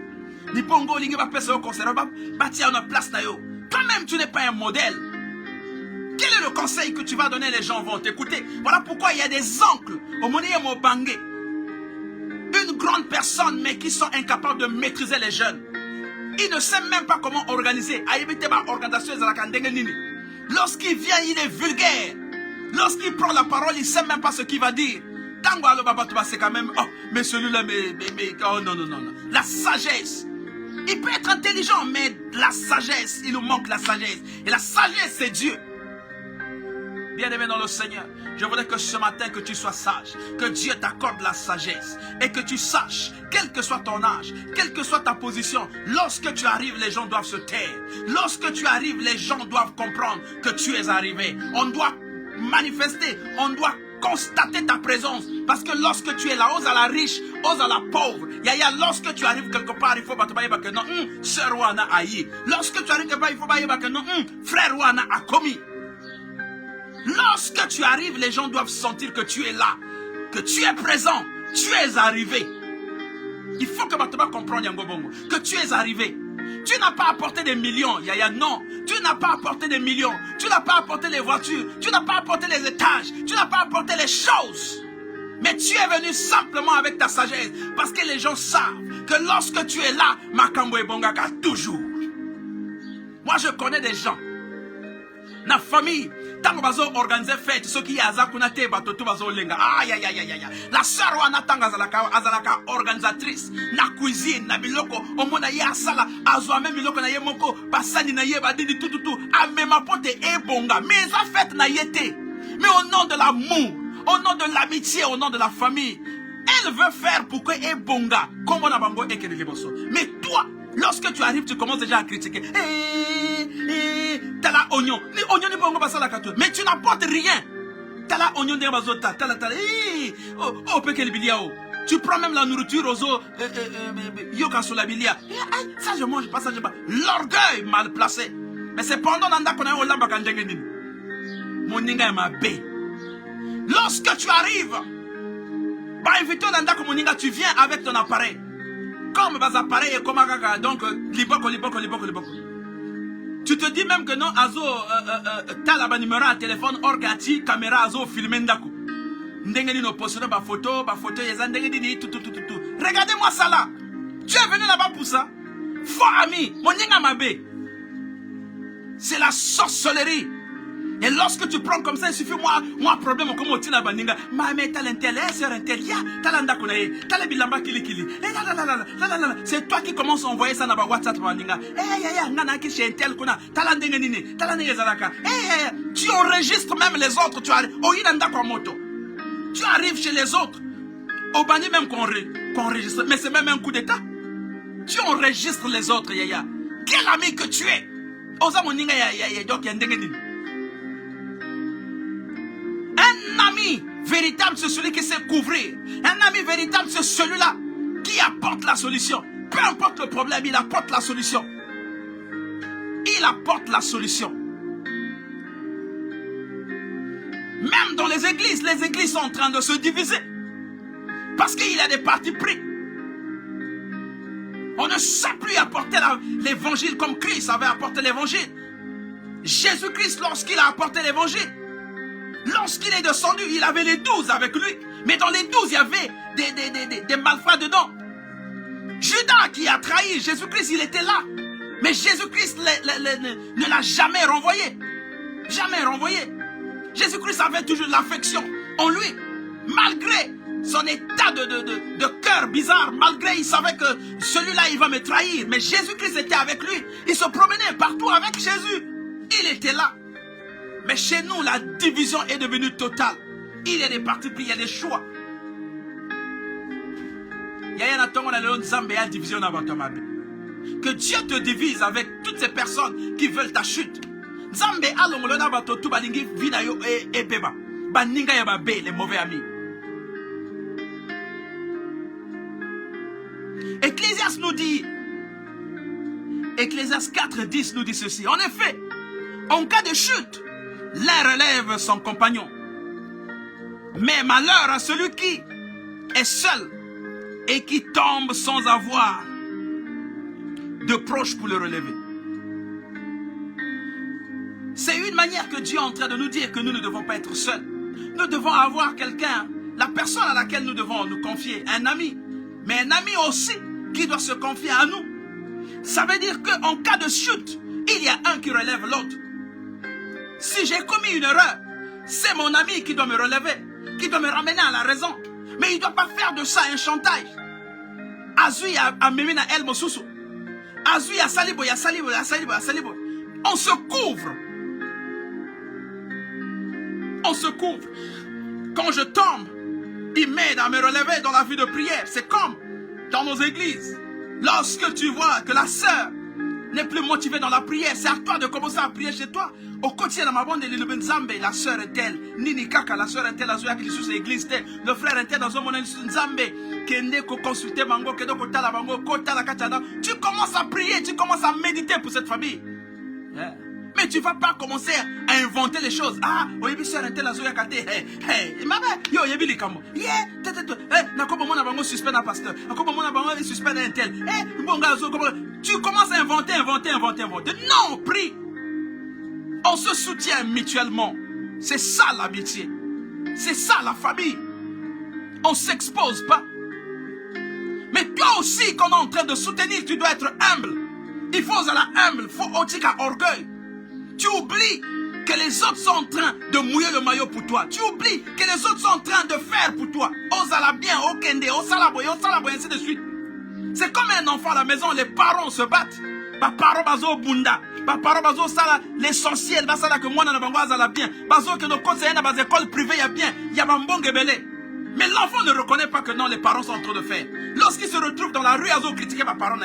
Ni bongo, lingi, va pesa au considération, va tirer une place na yo. Toi-même, tu n'es pas un modèle. Quel est le conseil que tu vas donner? Les gens vont t'écouter. Voilà pourquoi il y a des oncles au Moni et Mobangé. Une grande personne, mais qui sont incapables de maîtriser les jeunes. Ils ne savent même pas comment organiser. Lorsqu'il vient, il est vulgaire. Lorsqu'il prend la parole, il ne sait même pas ce qu'il va dire. C'est quand même, oh, mais celui-là, oh non, non, non, non. La sagesse. Il peut être intelligent, mais la sagesse, il nous manque la sagesse. Et la sagesse, c'est Dieu. Bien-aimé dans le Seigneur, je voudrais que ce matin que tu sois sage, que Dieu t'accorde la sagesse et que tu saches, quel que soit ton âge, quelle que soit ta position, lorsque tu arrives, les gens doivent se taire. Lorsque tu arrives, les gens doivent comprendre que tu es arrivé. On doit manifester, on doit constater ta présence. Parce que lorsque tu es là, ose à la riche, ose à la pauvre. Yaya, lorsque tu arrives quelque part, il faut pas te dire que non, sœur Wana a aïe. Lorsque tu arrives quelque part, il faut pas dire que non, frère Wana a commis. Lorsque tu arrives, les gens doivent sentir que tu es là, que tu es présent, tu es arrivé. Il faut que Bataba comprenne, Yangobongo, que tu es arrivé. Tu n'as pas apporté des millions, Yaya, non. Tu n'as pas apporté des millions. Tu n'as pas apporté les voitures. Tu n'as pas apporté les étages. Tu n'as pas apporté les choses. Mais tu es venu simplement avec ta sagesse. Parce que les gens savent que lorsque tu es là, Makambo et Bongaka, toujours. Moi, je connais des gens. Na famille, tant que vous organisez fête, ceux qui ont organisé batoto bazo lenga. Aïe aïe aïe aïe. La sœur wana tanga azalaka organisatrice. Na cuisine, na biloko, omona ya sala, azwa même biloko na yemoko, basani na ye badidi tout tout tout. Amema pote e bonga. Mais ça fête na yete. Mais au nom de l'amour, au nom de l'amitié, au nom de la famille, elle veut faire pour que e bonga. Comme on a bango et que mais toi, lorsque tu arrives, tu commences déjà à critiquer. T'as la oignon. Les oignons ne vont pas ça la carte. Mais tu n'apportes rien. T'as la oignon de bazota. T'as la oh, pekel biliao. Tu prends même la nourriture aux os. Yoka sur la bilia. Ça je mange pas, ça je pas. L'orgueil mal placé. Mais c'est pendant l'anda qu'on a eu au lamba quand j'ai mon ninga m'a bé. Lorsque tu arrives, bah invite l'anda comme mon ninga, tu viens avec ton appareil. Comme bas appareil comme un donc liboko. Tu te dis même que non, Azo, t'as la numéro à téléphone, orgati, caméra, Azo, filmer ndaku. Ndengeni no positionner ma photo, ndengeni tout. Regardez-moi ça là. Tu es venu là-bas pour ça. Faux ami, mon ninga mabé. C'est la sorcellerie. Et lorsque tu prends comme ça, il suffit moi problème comme au tina baninga. Mais t'as l'intellect, c'est l'intelligent, t'as l'andakunaye, t'as le bilamba kili. C'est toi qui commences à envoyer ça dans WhatsApp baninga. Nana qui chez intel kuna, t'as l'andengenine, t'as l'andengenizalaka. Tu enregistres même les autres, tu arrives. Oh inanda kwa moto. Tu arrives chez les autres. Au bani même qu'on enregistre, mais c'est même un coup d'état. Tu enregistres les autres, yaya. Quel ami que tu es. Osa moninga ya donc yandengenine. Un ami véritable, c'est celui qui sait couvrir. Un ami véritable, c'est celui-là qui apporte la solution. Peu importe le problème, il apporte la solution. Il apporte la solution. Même dans les églises sont en train de se diviser. Parce qu'il y a des partis pris. On ne sait plus apporter l'évangile comme Christ avait apporté l'évangile. Jésus-Christ, lorsqu'il a apporté l'évangile, lorsqu'il est descendu, il avait les 12 avec lui. Mais dans les 12, il y avait des malfrats dedans. Judas qui a trahi Jésus-Christ, il était là. Mais Jésus-Christ ne l'a jamais renvoyé. Jamais renvoyé. Jésus-Christ avait toujours l'affection en lui. Malgré son état de cœur bizarre, malgré il savait que celui-là, il va me trahir. Mais Jésus-Christ était avec lui. Il se promenait partout avec Jésus. Il était là. Mais chez nous, la division est devenue totale. Il y a des partis pris, il y a des choix. Il y a une division. Que Dieu te divise avec toutes ces personnes qui veulent ta chute. Nzambe alongolona bato tu balingi vida yo e beba. Baninga ya babe les mauvais amis. Ecclésiaste nous dit, Ecclésiaste 4:10 nous dit ceci. En effet, en cas de chute, l'un relève son compagnon. Mais malheur à celui qui est seul et qui tombe sans avoir de proches pour le relever. C'est une manière que Dieu est en train de nous dire que nous ne devons pas être seuls. Nous devons avoir quelqu'un, la personne à laquelle nous devons nous confier, un ami. Mais un ami aussi qui doit se confier à nous. Ça veut dire qu'en cas de chute, il y a un qui relève l'autre. Si j'ai commis une erreur, c'est mon ami qui doit me relever, qui doit me ramener à la raison. Mais il ne doit pas faire de ça un chantage. Azui a memina el mosusu. Azui a salibo, ya salibo, ya salibo, ya salibo. On se couvre. On se couvre. Quand je tombe, il m'aide à me relever dans la vie de prière. C'est comme dans nos églises. Lorsque tu vois que la sœur n'est plus motivée dans la prière, c'est à toi de commencer à prier chez toi. Au quotidien, la sœur est telle, Nini Kaka, la sœur est telle, la sœur qui est l'église telle, le frère est tel, dans un moment, Nzambe, qui est consulter Mango, qui est kota la Mango, kota la Kachada. Tu commences à prier, tu commences à méditer pour cette famille. Yeah. Mais tu ne vas pas commencer à inventer les choses. Ah, oyebi sœur est telle, la sœur kate, hey, mabe, yo yebi likamo, yeah, nakobo mona bango suspend un pasteur, nakobo mona bango suspend un tel, bonga zo, tu commences à inventer. Non, prie. On se soutient mutuellement. C'est ça l'amitié. C'est ça la famille. On ne s'expose pas. Mais toi aussi, quand on est en train de soutenir, tu dois être humble. Il faut être humble. Il faut aussi qu'à orgueil. Tu oublies que les autres sont en train de mouiller le maillot pour toi. Tu oublies que les autres sont en train de faire pour toi. Osala bien, okende, osalaboy, ainsi de suite. C'est comme un enfant à la maison, les parents se battent. Parents bazo bunda. Parents bazo sala l'essentiel, basala que moi na bango azala bien. Bazo que nos conseillers dans les écoles privées y a bien, y a bambonge belé. Mais l'enfant ne reconnaît pas que non, les parents sont en train de faire. Lorsqu'il se retrouve dans la rue, azo critiquer ma parent,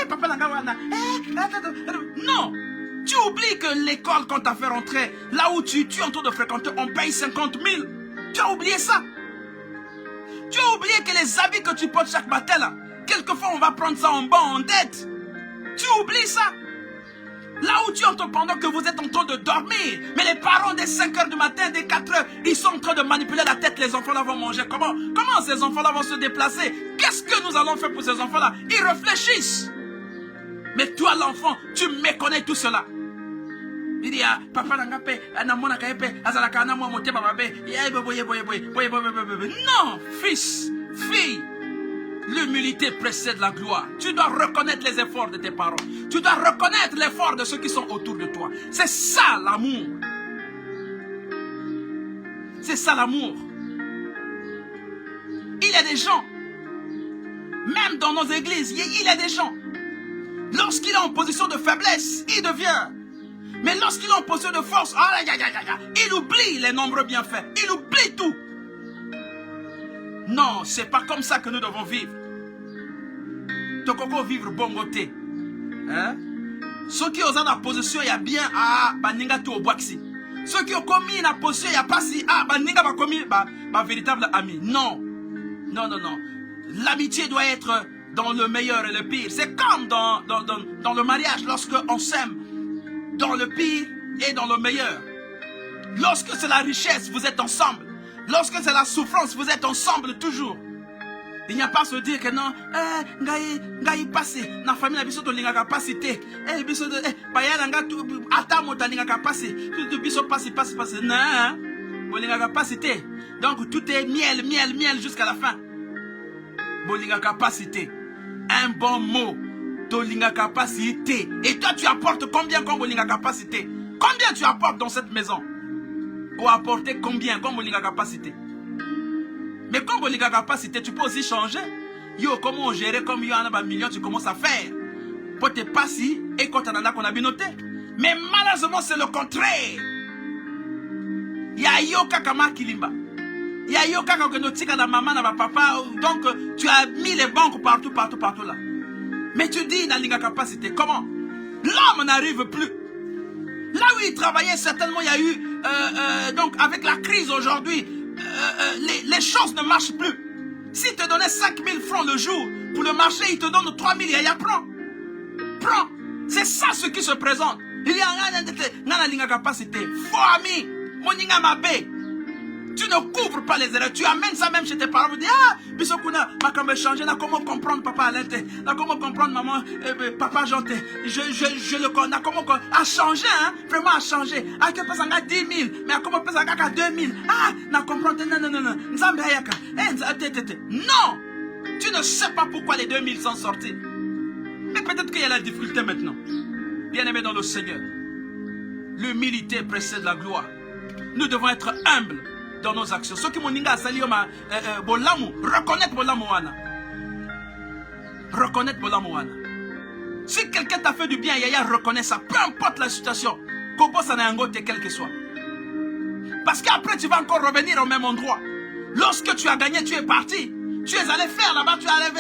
papa nanga wana, non. Tu oublies que l'école, quand tu as fait rentrer, là où tu es en train de fréquenter, on paye 50 000. Tu as oublié ça. Tu as oublié que les habits que tu portes chaque matin là, quelquefois on va prendre ça en banc, en dette. Tu oublies ça. Là où tu entends pendant que vous êtes en train de dormir, mais les parents dès 5 h du matin, dès 4 h, ils sont en train de manipuler la tête, les enfants là vont manger. Comment ces enfants là vont se déplacer? Qu'est-ce que nous allons faire pour ces enfants là? Ils réfléchissent. Mais toi l'enfant, tu méconnais tout cela. Il dit, papa n'angape, anamona kaepe, azalaka anamwa motema babe, non, fils, fille. L'humilité précède la gloire. Tu dois reconnaître les efforts de tes parents. Tu dois reconnaître l'effort de ceux qui sont autour de toi. C'est ça l'amour. C'est ça l'amour. Il y a des gens, même dans nos églises, il y a des gens, lorsqu'il est en position de faiblesse, il devient. Mais lorsqu'il est en position de force, il oublie les nombreux bienfaits. Il oublie tout. Non, c'est pas comme ça que nous devons vivre. Tokoko vivre bongoté. Hein? Ceux qui ont la position, il y a bien baninga tu au boaxi. Ceux qui ont commis la position, il n'y a pas si baninga va commis ma véritable ami. Non. Non. L'amitié doit être dans le meilleur et le pire. C'est comme dans le mariage, lorsque on s'aime dans le pire et dans le meilleur. Lorsque c'est la richesse, vous êtes ensemble. Lorsque c'est la souffrance, vous êtes ensemble toujours. Il n'y a pas à se dire que non, ngai passé, na famille na biso to linga capacité, biso de baya nga ata mota linga capacité, tout biso passe, non, bolinga capacité. Donc tout est miel jusqu'à la fin. Bolinga capacité. Un bon mot, to linga capacité. Et toi tu apportes combien comme bolinga capacité? Combien tu apportes dans cette maison? Ou apporter combien comme bolinga capacité? Mais comme bolinga capacité, tu peux aussi changer. Yo, comment gérer comme yo en a million, tu commences à faire. Pour te passer et quand on a qu'on a binoté. Mais malheureusement, c'est le contraire. Ya yo kakama kilimba. Ya yo kakama que nous tika na maman, na papa. Donc, tu as mis les banques partout là. Mais tu dis, Nalinga capacité, comment? L'homme n'arrive plus. Là où il travaillait, certainement, il y a eu, donc avec la crise aujourd'hui, les choses ne marchent plus. S'il te donnait 5 000 francs le jour, pour le marché, il te donne 3 000, il y a prends. Prends. C'est ça ce qui se présente. Il y a un capacité. Faux ami, moninga mabe. Tu ne couvres pas les erreurs. Tu amènes ça même chez tes parents. Tu dis, ah, bisokuna, ma comme changer, n'a comment comprendre papa à l'intérieur, n'a comment comprendre maman, papa janté. Je le connais, comment a changé, hein, vraiment a changé. À quel point ça a 10 000, mais à comment ça a 2 000. Ah, n'a comprendre, non. Non, tu ne sais pas pourquoi les 2 000 sont sortis. Mais peut-être qu'il y a la difficulté maintenant. Bien-aimé dans le Seigneur, l'humilité précède la gloire. Nous devons être humbles dans nos actions. Ceux qui m'ont dit reconnaître Bolamouana. Reconnaître Bolamouana. Si quelqu'un t'a fait du bien, Yaya, reconnais ça. Peu importe la situation. Kobo Sanangote, quel que soit. Parce qu'après, tu vas encore revenir au même endroit. Lorsque tu as gagné, tu es parti. Tu es allé faire là-bas, tu es allé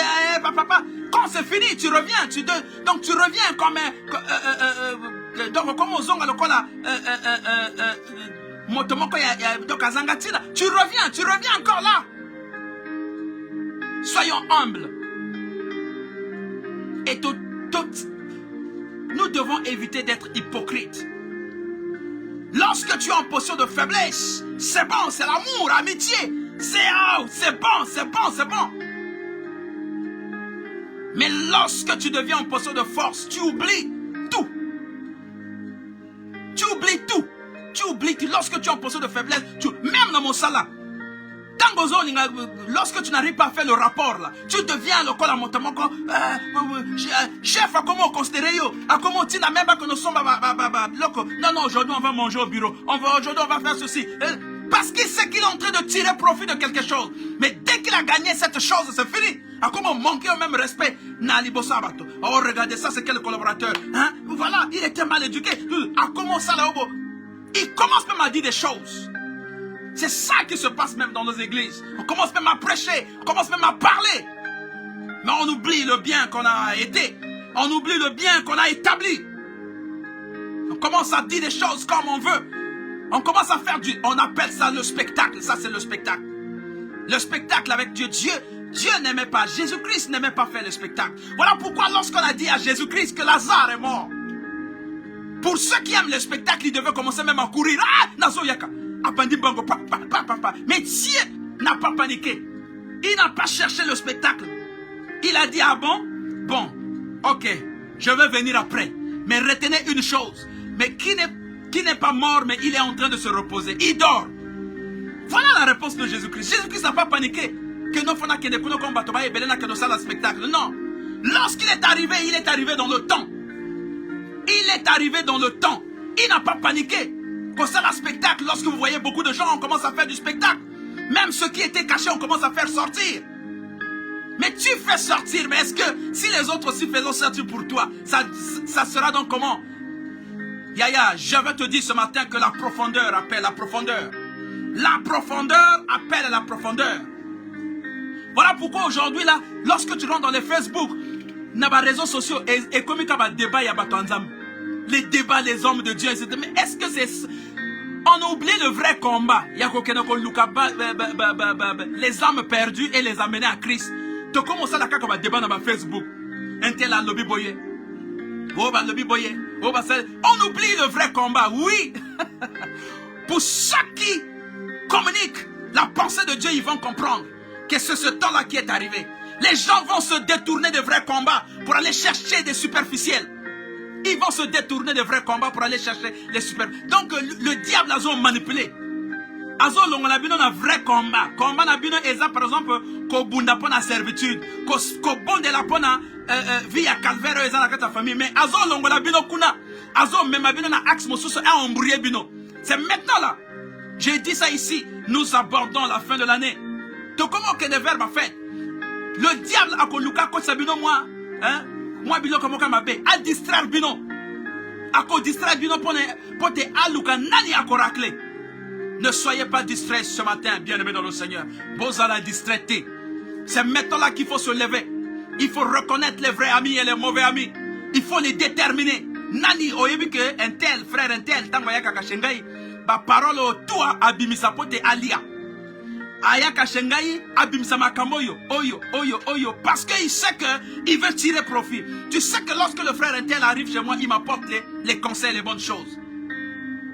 papa. Quand c'est fini, tu reviens. Donc tu reviens comme donc comme aux ongles tu reviens encore là. Soyons humbles. Et nous devons éviter d'être hypocrites. Lorsque tu es en position de faiblesse, c'est bon, c'est l'amour, l'amitié. C'est bon. Mais lorsque tu deviens en position de force, tu oublies tout. Tu oublies, lorsque tu es en position de faiblesse, même dans mon salaire, lorsque tu n'arrives pas à faire le rapport, là, tu deviens le col à mon chef, à comment considérer yo, à comment tu n'as même pas que nous sommes non, aujourd'hui on va manger au bureau, aujourd'hui on va faire ceci. Parce qu'il sait qu'il est en train de tirer profit de quelque chose. Mais dès qu'il a gagné cette chose, c'est fini. À comment manquer au même respect. Nalibo Sabato. Oh, regardez ça, c'est quel collaborateur. Hein? Voilà, il était mal éduqué. À comment ça là-haut? Il commence même à dire des choses. C'est ça qui se passe même dans nos églises. On commence même à prêcher. On commence même à parler. Mais on oublie le bien qu'on a été. On oublie le bien qu'on a établi. On commence à dire des choses comme on veut. On commence à faire on appelle ça le spectacle. Ça, c'est le spectacle. Le spectacle avec Dieu. Dieu n'aimait pas. Jésus-Christ n'aimait pas faire le spectacle. Voilà pourquoi lorsqu'on a dit à Jésus-Christ que Lazare est mort, pour ceux qui aiment le spectacle, ils devaient commencer même à courir. Ah, Nazoyaka. Mais Dieu n'a pas paniqué. Il n'a pas cherché le spectacle. Il a dit, ah bon? Bon, ok, je vais venir après. Mais retenez une chose. Mais qui n'est pas mort, mais il est en train de se reposer. Il dort. Voilà la réponse de Jésus-Christ. Jésus-Christ n'a pas paniqué. Que nous faisons que nous combattons et que nous sommes spectacle. Non. Lorsqu'il est arrivé dans le temps. Il est arrivé dans le temps. Il n'a pas paniqué. Concernant le spectacle, lorsque vous voyez beaucoup de gens, on commence à faire du spectacle. Même ceux qui étaient cachés, on commence à faire sortir. Mais tu fais sortir. Mais est-ce que si les autres aussi faisaient sortir pour toi, ça sera donc comment? Yaya, je vais te dire ce matin que la profondeur appelle la profondeur. La profondeur appelle la profondeur. Voilà pourquoi aujourd'hui, là, lorsque tu rentres dans les Facebook, dans les réseaux sociaux, et comme il y a des débats, il y a les débats des hommes de Dieu, etc. Mais est-ce que c'est... On oublie le vrai combat. Il y a les âmes perdues et les amener à Christ. Tu commences à la débat dans Facebook. Un tel a lobby boyé. On oublie le vrai combat, oui. Pour ceux qui communiquent la pensée de Dieu, ils vont comprendre que c'est ce temps-là qui est arrivé. Les gens vont se détourner des vrais combats pour aller chercher des superficiels. Ils vont se détourner des vrais combats pour aller chercher les superficiels. Donc le diable a manipulé. Azo longolabino na vrai combat. Combat na bino eza par exemple ko bunda pona servitude, ko bonde la pona via calvaire eza na kata famille. Mais azo longolabino kuna, azo memabino na axe mosuso a embrouillé bino. C'est maintenant là. J'ai dit ça ici. Nous abordons la fin de l'année. Donc comment que des verbes a fait? Le diable a koluka ko sabino moi, hein? Moi bino comme kamabe a distraire bino. A ko distraire bino pour te aluka nani a korakle. Ne soyez pas distraits ce matin, bien-aimés dans le Seigneur. Bozala distraité. C'est maintenant là qu'il faut se lever. Il faut reconnaître les vrais amis et les mauvais amis. Il faut les déterminer. Nani oyebi que un tel frère un tel tango yaka kashengai ba parole o toi abimisa pote alia. Ayaka shengai abimisa makamboyo oyo parce qu'il sait que il veut tirer profit. Tu sais que lorsque le frère un tel arrive chez moi, il m'apporte les conseils, les bonnes choses.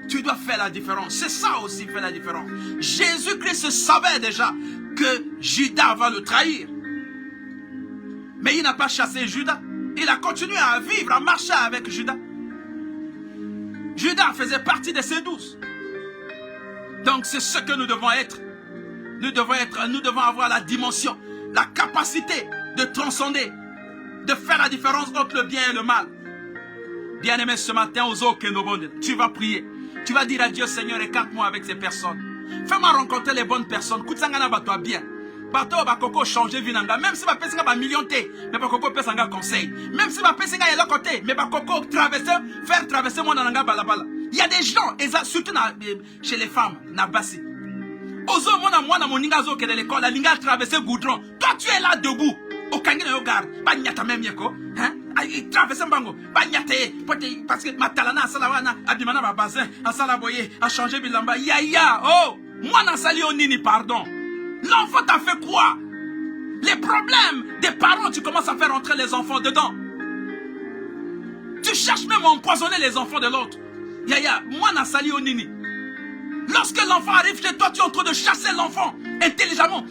Tu dois faire la différence. C'est ça aussi faire la différence. Jésus-Christ savait déjà que Judas va le trahir. Mais il n'a pas chassé Judas. Il a continué à vivre, à marcher avec Judas. Judas faisait partie de ces 12. Donc c'est ce que nous devons être. Nous devons avoir la dimension, la capacité de transcender, de faire la différence entre le bien et le mal. Bien-aimé, ce matin, tu vas prier. Tu vas dire à Dieu, Seigneur, écarte-moi avec ces personnes. Fais-moi rencontrer les bonnes personnes. Kutsangana batwa bien. Bato bakoko changer vinanga. Même si ma personne a million té, mais bakoko pesanga conseil. Même si ma personne a côté, mais bakoko faire traverser mon nanga balabala. Il y a des gens, et ça, surtout chez les femmes, nabasi. Ozo mona moninga zo ke de l'école, la linga traverser goudron. Toi tu es là debout. Au kangina yo gar, ba nyata même yeko, hein? Ai traverser mbango, ba nyata parce que matalana salawana abimana ba bazin, asala boye, a changer bilamba. Ya oh, moi na sali onini pardon. L'enfant t'a fait quoi? Les problèmes des parents, tu commences à faire entrer les enfants dedans. Tu cherches même à empoisonner les enfants de l'autre. Ya moi na sali onini. Lorsque l'enfant arrive chez toi, tu es en train de chasser l'enfant intelligemment.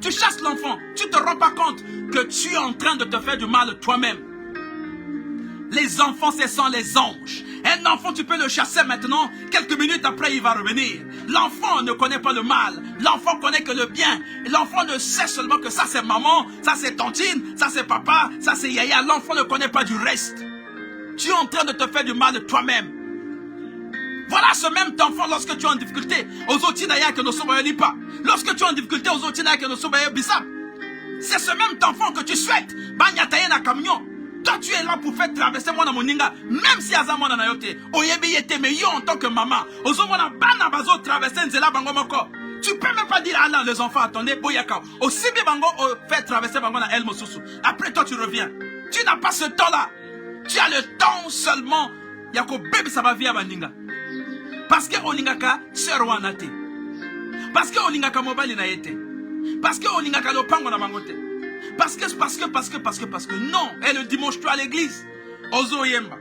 Tu chasses l'enfant. Tu ne te rends pas compte que tu es en train de te faire du mal toi-même. Les enfants, ce sont les anges. Un enfant, tu peux le chasser maintenant. Quelques minutes après, il va revenir. L'enfant ne connaît pas le mal. L'enfant connaît que le bien. L'enfant ne sait seulement que ça, c'est maman, ça, c'est tantine, ça, c'est papa, ça, c'est yaya. L'enfant ne connaît pas du reste. Tu es en train de te faire du mal toi-même. Voilà ce même enfant lorsque tu es en difficulté. Lorsque tu es en difficulté, c'est ce même enfant que tu souhaites. Toi tu es là pour faire traverser mon moninga. Même si Azamon na yote. Oyebi yete me yo en tant que maman. Tu peux même pas dire ah non les enfants attendez boyaka. Aussi bien bango faire traverser bango na El Mosusu. Après toi tu reviens. Tu n'as pas ce temps là. Tu as le temps seulement. Yako bébé ça va via baninga. Parce que olingaka sœur wanate. Parce que olingaka mobile na yete. Parce que olingaka lopango na bangote. Parce que non. Et le dimanche tu à l'église. Ozo yemba.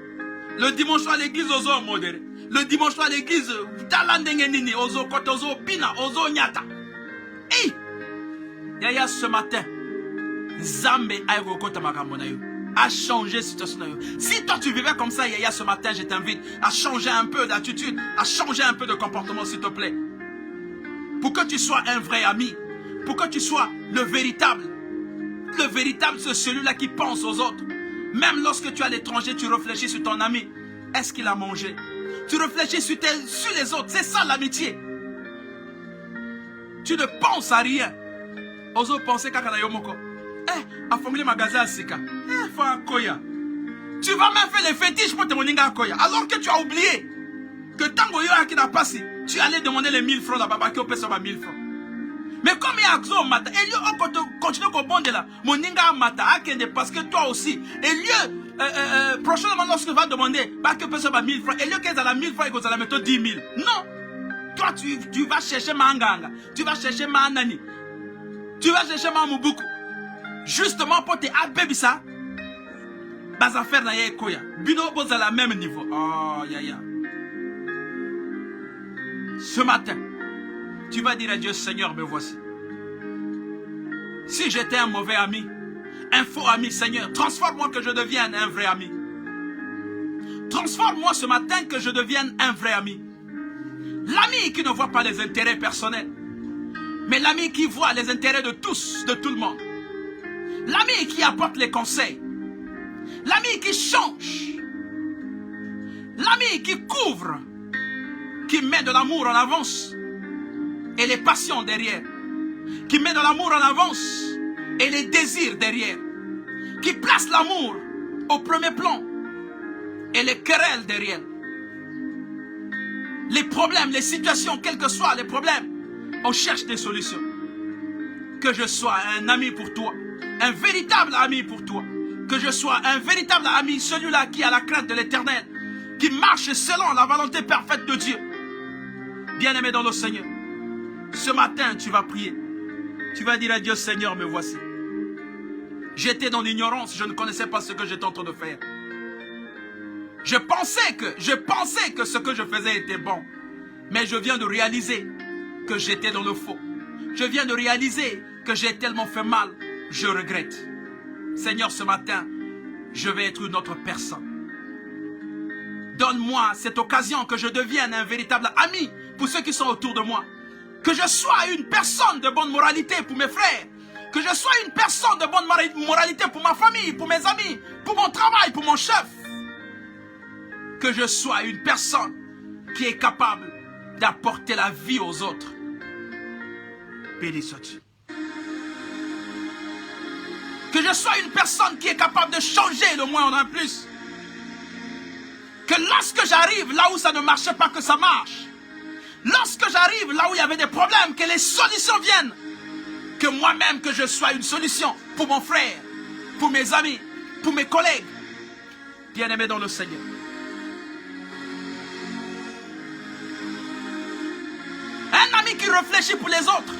Le dimanche à l'église ozo modéré. Le dimanche à l'église talandenge nini ozo kote ozo pina ozo nyata. Hey! Yaya ce matin. Zambe ayo kota makambo na yo. À changer cette situation. Si toi tu vivais comme ça, Yaya, ce matin, je t'invite à changer un peu d'attitude, à changer un peu de comportement, s'il te plaît. Pour que tu sois un vrai ami, pour que tu sois le véritable. Le véritable, c'est celui-là qui pense aux autres. Même lorsque tu es à l'étranger, tu réfléchis sur ton ami. Est-ce qu'il a mangé? Tu réfléchis sur les autres. C'est ça l'amitié. Tu ne penses à rien. Aux autres, pensez qu'à Kanayomoko. A formulé magasin à Sika. Tu vas même faire les fétiches pour te moninga à Koya. Alors que tu as oublié que Tango Yoa qui n'a pas si, tu allais demander les 1000 francs là-bas, qui peut sur 1000 francs. Mais comme il y a Axo Mata, et lieu continue au bon de là, moninga Mata, parce que toi aussi, et lieu, prochainement lorsque tu vas demander, que peut sur 1000 francs, et lieu qu'elle a la 1000 francs, et qu'elle a la méthode 10 000. Non! Toi, tu vas chercher Manganga, tu vas chercher Manani, tu vas chercher Mamubuku. Justement pour te abébissa, bas affaire na yekoya. Bino boz à la même niveau. Oh yaya. Ce matin, tu vas dire à Dieu, Seigneur, me voici. Si j'étais un mauvais ami, un faux ami, Seigneur, transforme-moi que je devienne un vrai ami. Transforme-moi ce matin que je devienne un vrai ami. L'ami qui ne voit pas les intérêts personnels, mais l'ami qui voit les intérêts de tous, de tout le monde. L'ami qui apporte les conseils. L'ami qui change. L'ami qui couvre. Qui met de l'amour en avance. Et les passions derrière. Qui met de l'amour en avance. Et les désirs derrière. Qui place l'amour au premier plan. Et les querelles derrière. Les problèmes, les situations, quels que soient les problèmes. On cherche des solutions. Que je sois un ami pour toi. un véritable ami pour toi. Que je sois un véritable ami, celui-là qui a la crainte de l'Éternel, qui marche selon la volonté parfaite de Dieu. Bien-aimé dans le Seigneur, ce matin, tu vas prier. Tu vas dire à Dieu, Seigneur, me voici. J'étais dans l'ignorance, je ne connaissais pas ce que j'étais en train de faire. Je pensais que ce que je faisais était bon. Mais je viens de réaliser que j'étais dans le faux. Je viens de réaliser que j'ai tellement fait mal. Je regrette. Seigneur, ce matin, je vais être une autre personne. Donne-moi cette occasion que je devienne un véritable ami pour ceux qui sont autour de moi. Que je sois une personne de bonne moralité pour mes frères. Que je sois une personne de bonne moralité pour ma famille, pour mes amis, pour mon travail, pour mon chef. Que je sois une personne qui est capable d'apporter la vie aux autres. Béni sois-tu. Que je sois une personne qui est capable de changer le moins en plus. Que lorsque j'arrive là où ça ne marche pas, que ça marche. Lorsque j'arrive là où il y avait des problèmes, que les solutions viennent. Que moi-même, que je sois une solution pour mon frère, pour mes amis, pour mes collègues. Bien-aimés dans le Seigneur. Un ami qui réfléchit pour les autres.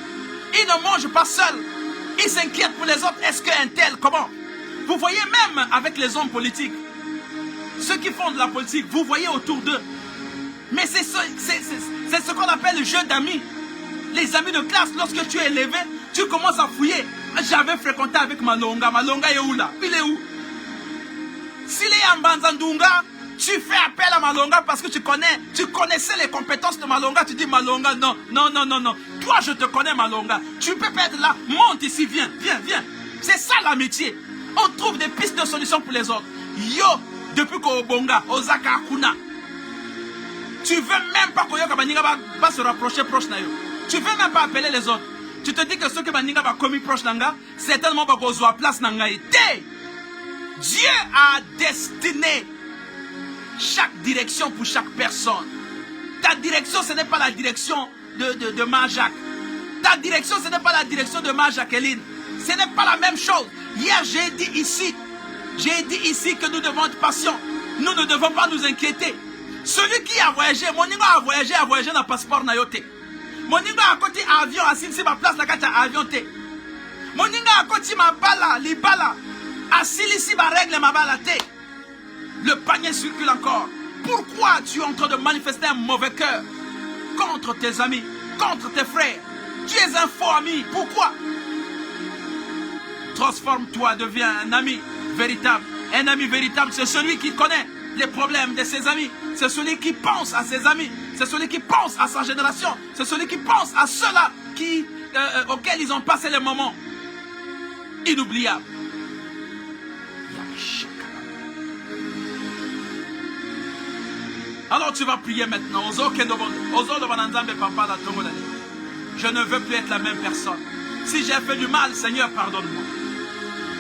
Il ne mange pas seul. Il s'inquiète pour les autres. Est-ce qu'un tel, comment? Vous voyez même avec les hommes politiques, ceux qui font de la politique, vous voyez autour d'eux. Mais c'est ce qu'on appelle le jeu d'amis. Les amis de classe, lorsque tu es élevé, tu commences à fouiller. J'avais fréquenté avec Malonga. Malonga est où là? Il est où? S'il est en Banzandunga, tu fais appel à Malonga parce que tu connaissais les compétences de Malonga. Tu dis Malonga, non. Toi, je te connais Malonga. Tu peux pas être là. Monte ici, viens. C'est ça l'amitié. On trouve des pistes de solutions pour les autres. Yo, depuis qu'Obonga, Osaka Akuna, tu veux même pas que Baninga va se rapprocher proche na yo. Tu veux même pas appeler les autres. Tu te dis que ceux que Baninga va commis proche nanga, certainement pas qu'on soit place nanga. Dieu a destiné chaque direction pour chaque personne. Ta direction, ce n'est pas la direction de Ma Jacques. Ta direction, ce n'est pas la direction de Ma Jacqueline. Ce n'est pas la même chose. Hier, j'ai dit ici que nous devons être patients. Nous ne devons pas nous inquiéter. Celui qui a voyagé, mon niveau a voyagé dans le passeport na yote. Mon niveau a côté avion, assis ma place la carte avion te. Mon niveau a côté ma bala, libala, assis ici ma règle ma bala te. Le panier circule encore. Pourquoi tu es en train de manifester un mauvais cœur contre tes amis, contre tes frères? Tu es un faux ami. Pourquoi? Transforme-toi, deviens un ami véritable. Un ami véritable, c'est celui qui connaît les problèmes de ses amis. C'est celui qui pense à ses amis. C'est celui qui pense à sa génération. C'est celui qui pense à ceux-là auxquels ils ont passé les moments inoubliables. Alors tu vas prier maintenant. Je ne veux plus être la même personne. Si j'ai fait du mal, Seigneur, pardonne-moi.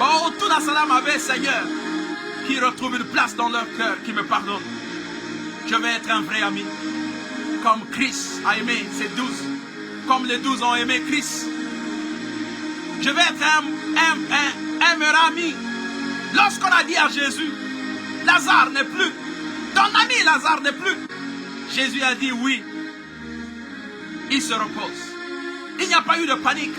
Oh, tout la salam avait, Seigneur, qui retrouve une place dans leur cœur, qui me pardonne. Je vais être un vrai ami. Comme Christ a aimé ses 12. Comme les 12 ont aimé Christ. Je vais être un meilleur ami. Lorsqu'on a dit à Jésus, Lazare n'est plus. Ton ami Lazare n'est plus. Jésus a dit oui. Il se repose. Il n'y a pas eu de panique.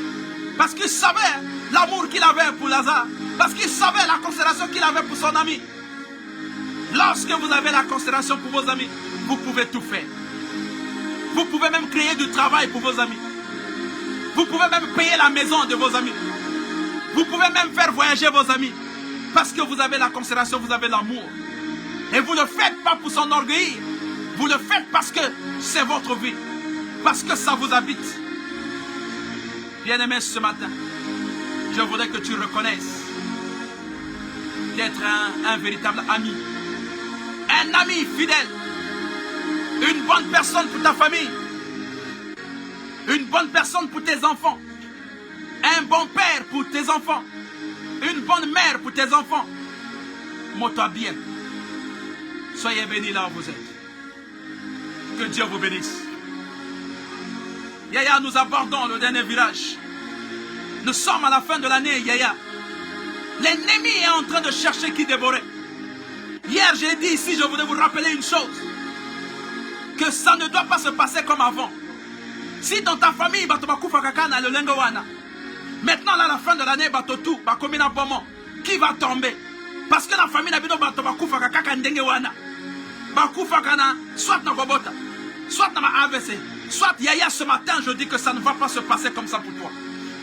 Parce qu'il savait l'amour qu'il avait pour Lazare. Parce qu'il savait la considération qu'il avait pour son ami. Lorsque vous avez la considération pour vos amis, vous pouvez tout faire. Vous pouvez même créer du travail pour vos amis. Vous pouvez même payer la maison de vos amis. Vous pouvez même faire voyager vos amis. Parce que vous avez la considération, vous avez l'amour. Et vous ne le faites pas pour s'enorgueillir. Vous le faites parce que c'est votre vie. Parce que ça vous habite. Bien-aimé, ce matin, je voudrais que tu reconnaisses d'être un véritable ami. Un ami fidèle. Une bonne personne pour ta famille. Une bonne personne pour tes enfants. Un bon père pour tes enfants. Une bonne mère pour tes enfants. Monte-toi bien. Soyez bénis là où vous êtes. Que Dieu vous bénisse. Yaya, nous abordons le dernier virage. Nous sommes à la fin de l'année, Yaya. L'ennemi est en train de chercher qui dévorer. Hier, j'ai dit ici, je voudrais vous rappeler une chose. Que ça ne doit pas se passer comme avant. Si dans ta famille, maintenant, à la fin de l'année, qui va tomber? Parce que la famille n'a pas soit dans Gobota, soit dans ma AVC, soit Yaya ce matin, je dis que ça ne va pas se passer comme ça pour toi.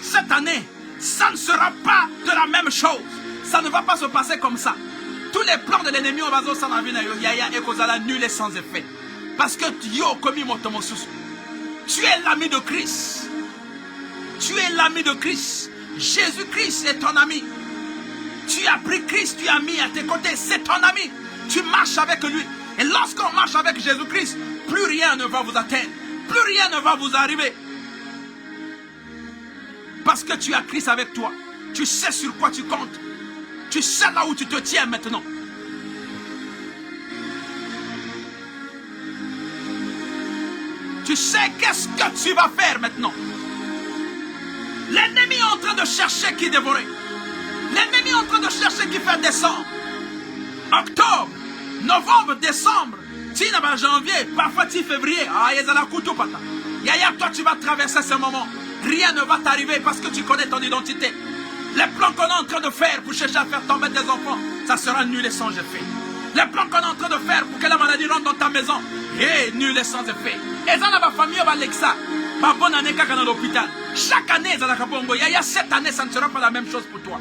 Cette année, ça ne sera pas de la même chose. Ça ne va pas se passer comme ça. Tous les plans de l'ennemi, on va dire ça dans la vie, Yaya et Kozala nul et sans effet. Parce que tu es l'ami de Christ. Tu es l'ami de Christ. Jésus-Christ est ton ami. Tu as pris Christ, tu as mis à tes côtés, c'est ton ami. Tu marches avec lui. Et lorsqu'on marche avec Jésus-Christ, plus rien ne va vous atteindre. Plus rien ne va vous arriver. Parce que tu as Christ avec toi. Tu sais sur quoi tu comptes. Tu sais là où tu te tiens maintenant. Tu sais qu'est-ce que tu vas faire maintenant. L'ennemi est en train de chercher qui dévorer. L'ennemi est en train de chercher qui fait descendre. Octobre, novembre, décembre, janvier, parfois février. Yaya, toi tu vas traverser ce moment. Rien ne va t'arriver parce que tu connais ton identité. Les plans qu'on est en train de faire pour chercher à faire tomber tes enfants, ça sera nul et sans effet. Les plans qu'on est en train de faire pour que la maladie rentre dans ta maison, nul et sans effet. Et ça, ma famille va l'exa. Ma bonne année quand dans l'hôpital. Chaque année, Yaya, cette année, ça ne sera pas la même chose pour toi.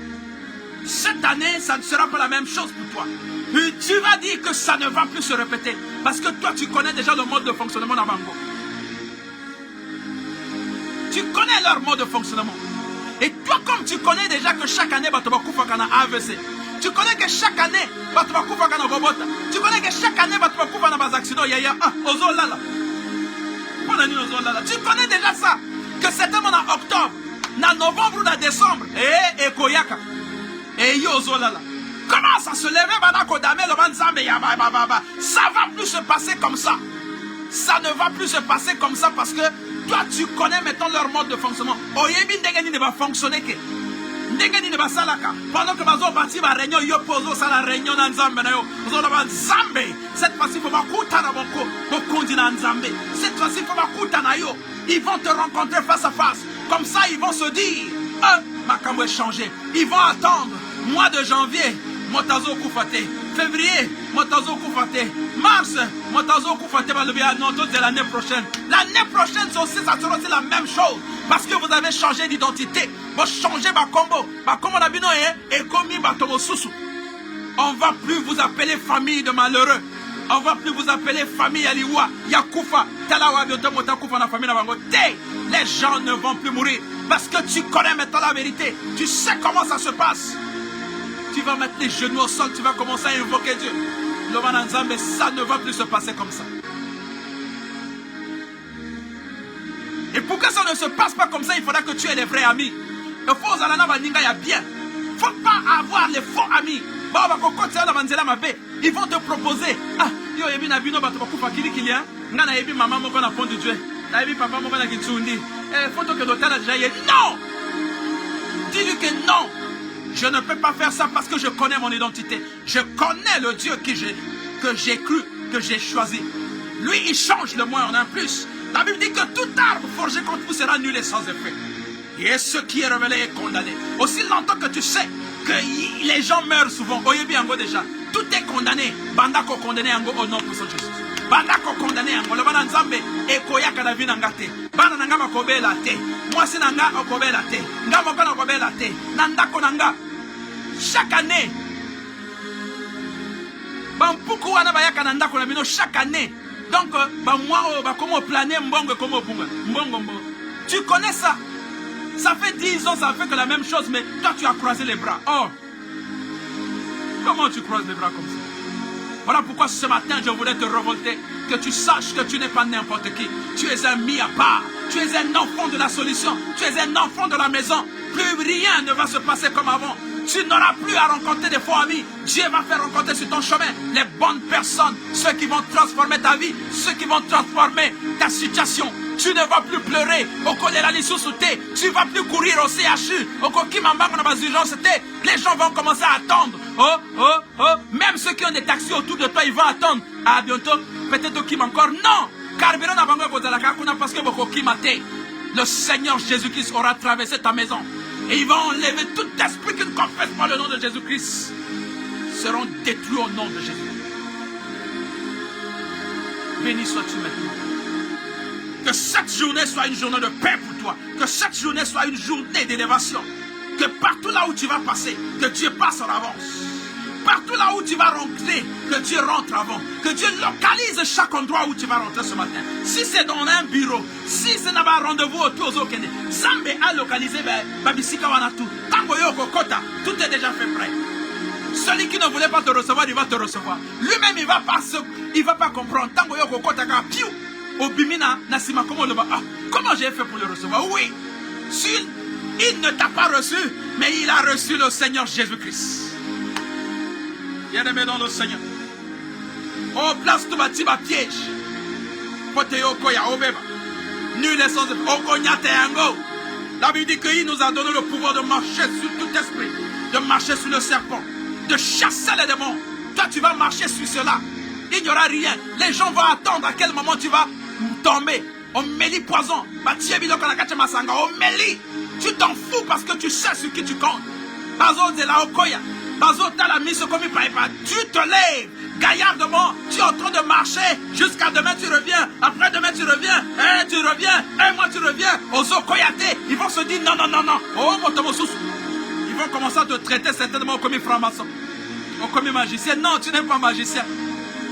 Cette année, ça ne sera pas la même chose pour toi. Et tu vas dire que ça ne va plus se répéter. Parce que toi, tu connais déjà le mode de fonctionnement d'Abango. Tu connais leur mode de fonctionnement. Et toi, comme tu connais déjà que chaque année, AVC. Tu connais que chaque année, tu connais que chaque année, accidents. Tu connais déjà ça. Que c'était en octobre, en novembre ou en décembre. Et Koyaka. Et Yozolala. Comment ça se lève? Ça va plus se passer comme ça. Ça ne va plus se passer comme ça parce que toi tu connais maintenant leur mode de fonctionnement. Oyebi ndengeni ne va fonctionner que. Ndengeni ne va salaka. Pendant que bazo bati ba réunion yo pozo ça la réunion na nzambe na yo. Ozo na nzambe. Cette fois-ci faut bakuta na boko. Bokondi na nzambe. Cette fois-ci faut bakuta na yo. Ils vont te rencontrer face à face. Comme ça ils vont se dire, Makambo est changé. Ils vont attendre mois de janvier. Motazo Koufate, février, Motazo Koufate, mars, Motazo Koufate, non, c'est l'année prochaine. L'année prochaine, ça sera aussi la même chose. Parce que vous avez changé d'identité. Vous changez ma combo. Ma combo d'abino est commis Batomo Soussou. On ne va plus vous appeler famille de malheureux. On ne va plus vous appeler famille Aliwa, Yakoufa, Talawa, Biotamo, Takoufa, la famille Nabango. Les gens ne vont plus mourir. Parce que tu connais maintenant la vérité. Tu sais comment ça se passe. Tu vas mettre les genoux au sol, tu vas commencer à invoquer Dieu. Mais ça ne va plus se passer comme ça. Et pour que ça ne se passe pas comme ça, il faudra que tu aies les vrais amis. Il faut bien. Il ne faut pas avoir les faux amis. Ils vont te proposer. Non! Dis-lui que non! Je ne peux pas faire ça parce que je connais mon identité. Je connais le Dieu que j'ai cru, que j'ai choisi. Lui, il change le moins en un plus. La Bible dit que tout arbre forgé contre vous sera nul et sans effet. Et ce qui est révélé est condamné. Aussi longtemps que tu sais que les gens meurent souvent. Oyebi Ango déjà. Tout est condamné. Bandako condamné Ango au nom de son Jésus. Bandako condamné Ango. Le Bana Nzambe et Koyaka na vina ngate. Bana nanga makobela te. Mwasi nanga okobela te. Nga mokana okobela te. Nandako nanga. Chaque année. Bampuku wana bayaka na ndako na bino chaque année. Donc moi comment planer mbongo comme bunga. Mbongo. Tu connais ça? Ça fait 10 ans, ça fait que la même chose, mais toi tu as croisé les bras. Oh! Comment tu croises les bras comme ça? Voilà pourquoi ce matin je voulais te révolter. Que tu saches que tu n'es pas n'importe qui. Tu es un mis à part. Tu es un enfant de la solution. Tu es un enfant de la maison. Plus rien ne va se passer comme avant. Tu n'auras plus à rencontrer des faux amis. Dieu va faire rencontrer sur ton chemin les bonnes personnes. Ceux qui vont transformer ta vie. Ceux qui vont transformer ta situation. Tu ne vas plus pleurer. Tu ne vas plus courir au CHU. Les gens vont commencer à attendre. Même ceux qui ont des taxis autour de toi, ils vont attendre. À bientôt. Peut-être qu'il encore. Non. Parce que le Seigneur Jésus-Christ aura traversé ta maison. Et ils vont enlever tout esprit qui ne confesse pas le nom de Jésus-Christ. Seront détruits au nom de Jésus. Béni sois-tu maintenant. Que cette journée soit une journée de paix pour toi. Que cette journée soit une journée d'élévation. Que partout là où tu vas passer, que Dieu passe en avance. Partout là où tu vas rentrer, que Dieu rentre avant. Que Dieu localise chaque endroit où tu vas rentrer ce matin. Si c'est dans un bureau, si c'est dans un rendez-vous autour de Kenya, Zambé a localisé Babisika Wanatu. Tango Yoko Kota, tout est déjà fait prêt. Celui qui ne voulait pas te recevoir, il va te recevoir. Lui-même, il ne va pas comprendre. Tango Yoko Kota ka piou. Obimina Nasima comment j'ai fait pour le recevoir? Oui, il ne t'a pas reçu, mais il a reçu le Seigneur Jésus-Christ. Bien-aimé dans le Seigneur. Oh, place tout bâti ma piège. Poteo koya obeba. Nul est sans Okonyateango. La Bible dit qu'il nous a donné le pouvoir de marcher sur tout esprit, de marcher sur le serpent, de chasser les démons. Toi, tu vas marcher sur cela. Il n'y aura rien. Les gens vont attendre à quel moment tu vas tomber. On mêlit poison. On mêlit. Tu t'en fous parce que tu sais sur qui tu comptes. Bazo de la Okoya. Bazo la mise comme il paraît pas. Tu te lèves. Gaillardement. Tu es en train de marcher. Jusqu'à demain tu reviens. Après demain tu reviens. Tu reviens. Un mois tu reviens. Ozo Koyate. Ils vont se dire non, non, non, non. Oh, Motomosous. Ils vont commencer à te traiter certainement comme franc-maçon. Comme magicien. Non, tu n'es pas magicien.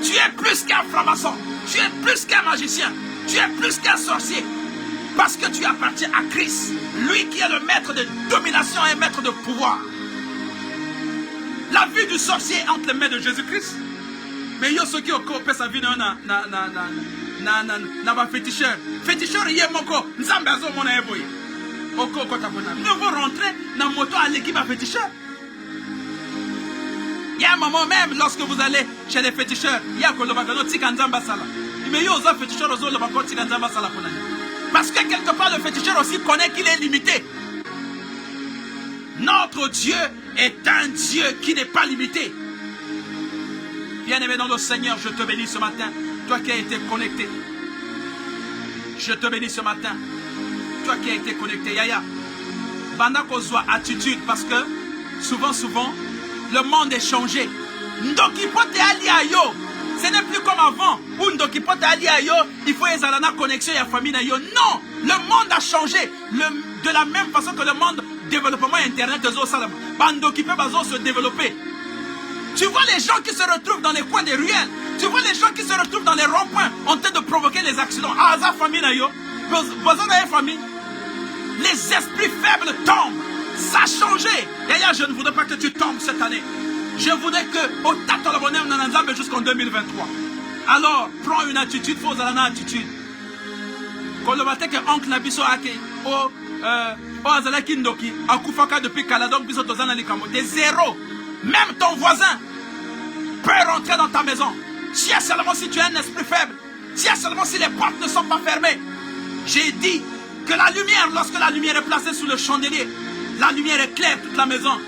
Tu es plus qu'un franc-maçon. Tu es plus qu'un magicien. Tu es plus qu'un sorcier. Parce que tu appartiens à Christ. Lui qui est le maître de domination et maître de pouvoir. La vie du sorcier est entre les mains de Jésus-Christ. Mais il y a ceux qui ont coupé sa vie dans un féticheur. Féticheur, il y a mon corps. Nous devons rentrer dans la moto à l'équipe à féticheur. Il y a un moment même, lorsque vous allez chez les féticheurs, il y a mais il y a des féticheurs parce que quelque part, le féticheur aussi connaît qu'il est limité. Notre Dieu est un Dieu qui n'est pas limité. Bien-aimé dans le Seigneur, je te bénis ce matin. Toi qui as été connecté. Je te bénis ce matin. Toi qui as été connecté. Yaya. Bandako soit attitude parce que souvent, le monde est changé. Ndokipote ali ayo. Ce n'est plus comme avant. Où Ndokipote ali ayo, il faut y avoir une connexion et la famille ayo. Non, le monde a changé. De la même façon que le monde développement internet Ndokipe bazo se développer. Tu vois les gens qui se retrouvent dans les coins des ruelles. Tu vois les gens qui se retrouvent dans les ronds-points en train de provoquer les accidents. Ah, ça famille ayo. Famille. Les esprits faibles tombent. Ça a changé. D'ailleurs, je ne voudrais pas que tu tombes cette année. Je voudrais que au tato le bonheur nananzambe jusqu'en 2023. Alors, prends une attitude, faut avoir une attitude. Quand le matin que oncle Nabiso ake o azalaki ndoki akufaka depuis Kaladok biso tozana likambo de zéro. Même ton voisin peut rentrer dans ta maison. Si seulement si tu es un esprit faible. Si seulement si les portes ne sont pas fermées. J'ai dit que la lumière, lorsque la lumière est placée sous le chandelier, la lumière éclaire toute la maison.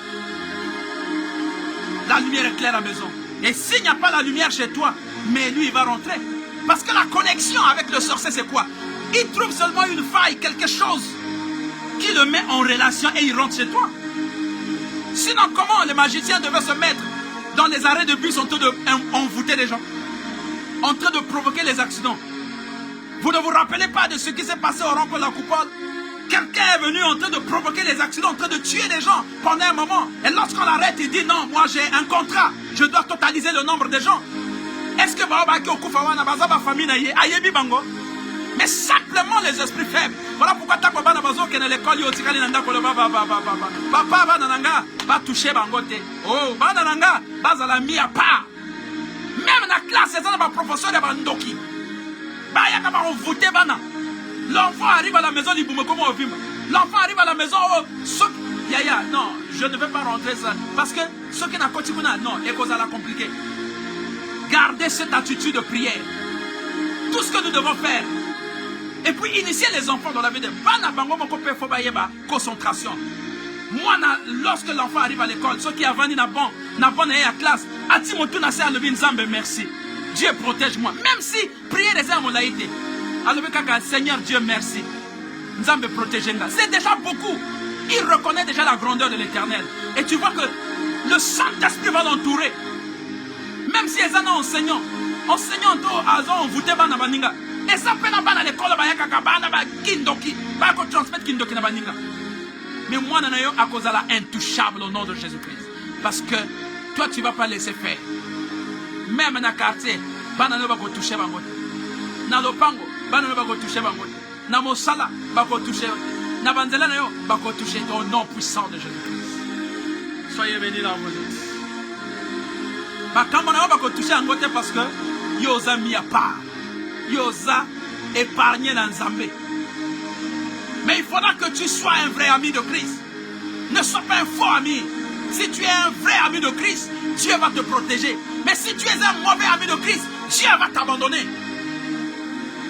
La lumière éclaire la maison. Et s'il n'y a pas la lumière chez toi, mais lui il va rentrer. Parce que la connexion avec le sorcier c'est quoi? Il trouve seulement une faille, quelque chose qui le met en relation et il rentre chez toi. Sinon comment les magiciens devaient se mettre dans les arrêts de bus en train d'envoûter les gens, en train de provoquer les accidents? Vous ne vous rappelez pas de ce qui s'est passé au rond-point de la Coupole? Quelqu'un est venu en train de provoquer les accidents, en train de tuer les gens pendant un moment. Et lorsqu'on l'arrête, il dit non, moi j'ai un contrat. Je dois totaliser le nombre de gens. Est-ce que mais simplement les esprits faibles. Voilà pourquoi tu as l'école, papa va toucher bangote. Oh, va mis à part. Même dans la classe, c'est un professeur de bandoki. L'enfant arrive à la maison, il boum comme on vit. L'enfant arrive à la maison, Yaya, non, je ne vais pas rentrer ça. Parce que ce qui n'a pas de non, et cause à la compliquer. Gardez cette attitude de prière. Tout ce que nous devons faire. Et puis initier les enfants dans la vie de bana bango moko pe faut ba yeba concentration. Moi lorsque l'enfant arrive à l'école, ceux qui avani na bon na classe, ati motu na se alobi nzambe merci. Dieu protège-moi. Même si prier les âmes a été. Alobi kaka Seigneur Dieu merci. Nzambe protège-moi. C'est déjà beaucoup. Il reconnaît déjà la grandeur de l'Éternel. Et tu vois que le Saint-Esprit va l'entourer. Même si les enseignants ont voté bana baninga. Et ça peut pas dans l'école kindoki. Pas qu'on transmette kindoki na baninga. Mais moi nanayo à cause de la intouchable au nom de Jésus-Christ. Parce que toi tu vas pas laisser faire. Même dans le quartier, bana ne va pas toucher bangote. Dans le pango, bana ne va pas toucher bangote. Dans mon sala, va pas toucher. Dans banzela nayo, va pas toucher au nom puissant de Jésus-Christ. Soyez bénis là où vous êtes. Bah quand on va pas toucher bangote parce que yosa mis à part. Yosa épargné dans Zambé. Mais il faudra que tu sois un vrai ami de Christ. Ne sois pas un faux ami. Si tu es un vrai ami de Christ, Dieu va te protéger. Mais si tu es un mauvais ami de Christ, Dieu va t'abandonner.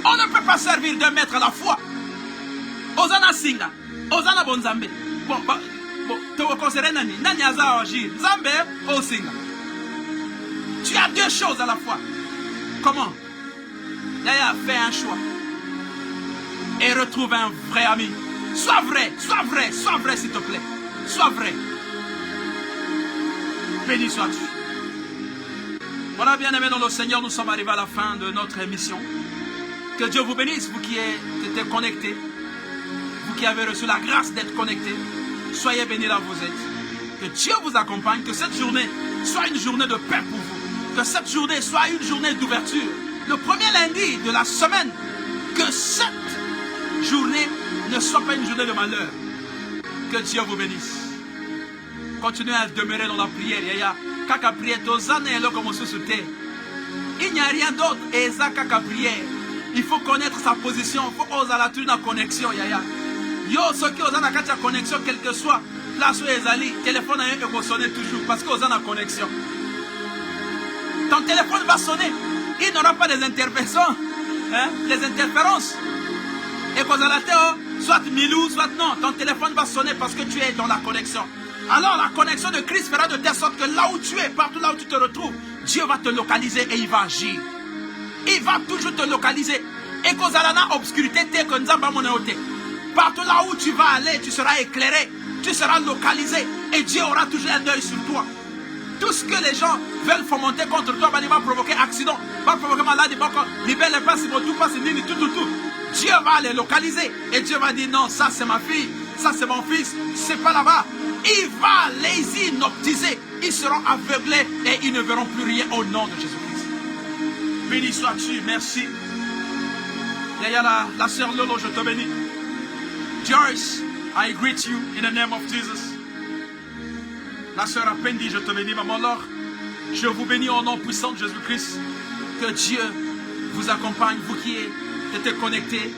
On ne peut pas servir d'un maître à la fois. Osana Singa, Osana Bonzambe. Bon, tu vas considérer Nani. Nani Aza Oji, Zambé ou Singa. Tu as deux choses à la fois. Comment? Yaya, fais un choix. Et retrouve un vrai ami. Sois vrai, sois vrai, sois vrai s'il te plaît. Sois vrai. Béni sois-tu. Voilà, bien-aimés dans le Seigneur, nous sommes arrivés à la fin de notre émission. Que Dieu vous bénisse, vous qui êtes connectés, vous qui avez reçu la grâce d'être connectés. Soyez bénis là où vous êtes. Que Dieu vous accompagne, que cette journée soit une journée de paix pour vous. Que cette journée soit une journée d'ouverture. Le premier lundi de la semaine, que cette journée ne soit pas une journée de malheur. Que Dieu vous bénisse. Continuez à demeurer dans la prière. Kaka prière, il n'y a rien d'autre. Et ça, kaka prière. Il faut connaître sa position. Il faut oser la la connexion. Yo, ceux qui osent la connexion, quelle que soit place où ils allaient, téléphone va sonner toujours parce qu'ils ont la connexion. Ton téléphone va sonner. Il n'aura pas des interventions, des interférences. Et quand soit milou, soit non, ton téléphone va sonner parce que tu es dans la connexion. Alors la connexion de Christ fera de telle sorte que là où tu es, partout là où tu te retrouves, Dieu va te localiser et il va agir. Il va toujours te localiser. Et quand la obscurité, partout là où tu vas aller, tu seras éclairé, tu seras localisé et Dieu aura toujours un œil sur toi. Tout ce que les gens veulent fomenter contre toi, va provoquer accident, va provoquer maladie, va libérer les passes, tout passe, tout. Dieu va les localiser et Dieu va dire non, ça c'est ma fille, ça c'est mon fils, c'est pas là-bas. Il va les inoptiser, ils seront aveuglés et ils ne verront plus rien au nom de Jésus-Christ. Béni sois-tu, merci. Il y a la sœur Lolo, je te bénis. Joyce, I greet you in the name of Jesus. La sœur Apendi, je te bénis, maman Laure. Je vous bénis au nom puissant de Jésus-Christ. Que Dieu vous accompagne, vous qui êtes connectés.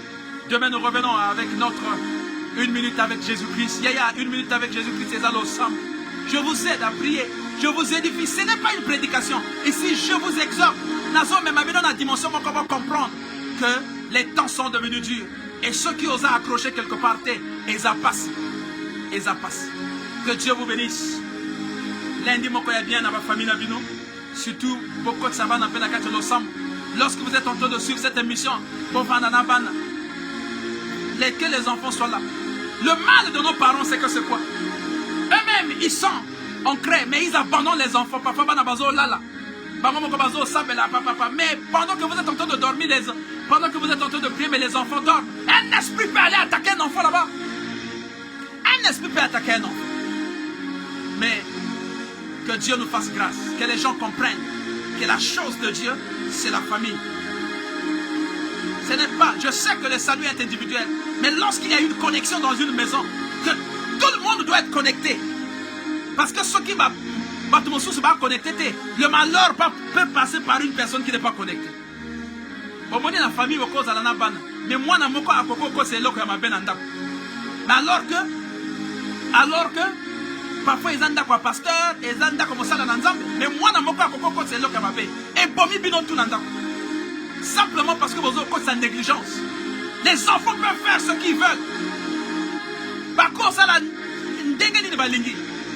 Demain, nous revenons avec notre 1 minute avec Jésus-Christ. Yaya, 1 minute avec Jésus-Christ, c'est ça l'ensemble. Je vous aide à prier. Je vous édifie. Ce n'est pas une prédication. Ici, je vous exhorte. Nazo, même dans la dimension, on va comprendre que les temps sont devenus durs. Et ceux qui osent accrocher quelque part, ils passent. Ils passent. Que Dieu vous bénisse. Lundi, mon coeur est bien dans ma famille. Surtout, beaucoup de savants appellent la carte de l'ensemble. Lorsque vous êtes en train de suivre cette émission, pour que les enfants soient là. Le mal de nos parents, c'est que c'est quoi? Eux-mêmes, ils sont ancrés, mais ils abandonnent les enfants. Parfois, mais pendant que vous êtes en train de dormir, pendant que vous êtes en train de prier, mais les enfants dorment. Un esprit peut aller attaquer un enfant là-bas. Un esprit peut attaquer un enfant. Mais que Dieu nous fasse grâce, que les gens comprennent que la chose de Dieu, c'est la famille. Ce n'est pas, je sais que le salut est individuel, mais lorsqu'il y a une connexion dans une maison, que tout le monde doit être connecté. Parce que ceux qui va connecter, le malheur peut passer par une personne qui n'est pas connectée. Au moins la famille, mais moi, c'est là que mais alors que parfois ils ont un pasteur, ils ont comme ça dans l'ensemble, mais moi, c'est là que et simplement parce que vous avez une négligence. Les enfants peuvent faire ce qu'ils veulent.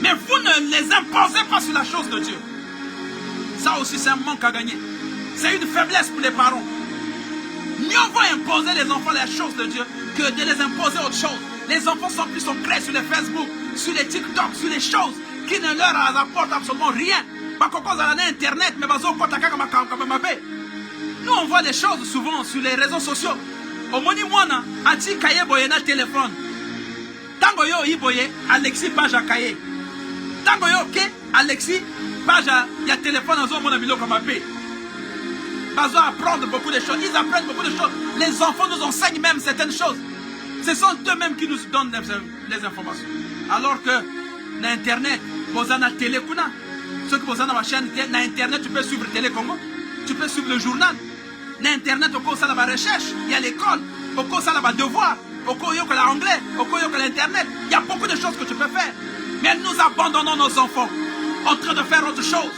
Mais vous ne les imposez pas sur la chose de Dieu. Ça aussi, c'est un manque à gagner. C'est une faiblesse pour les parents. Mieux vaut imposer les enfants les choses de Dieu que de les imposer autre chose. Les enfants sont plus ancrés sur les Facebook, sur les TikTok, sur les choses qui ne leur apportent absolument rien. Internet, mais nous on voit des choses souvent sur les réseaux sociaux. Au moni mwana ati kaye boye na téléphone. Tango yo iboye Alexis page à kaye. Tango yo ke Alexis page ya téléphone azo mona biloko mabe. Bazo apprendre beaucoup de choses. Ils apprennent beaucoup de choses. Les enfants nous enseignent même certaines choses. Ce sont eux-mêmes qui nous donnent les informations. Alors que na internet, posa na télé kuna. Ceux qui posent dans ma chaîne, na internet tu peux suivre Télé Congo, tu peux suivre le journal. Na internet au cours ça la recherche, il y a l'école, au cours ça la devoir, au cours il y a l'anglais, au cours il y a l'internet. Il y a beaucoup de choses que tu peux faire. Mais nous abandonnons nos enfants en train de faire autre chose.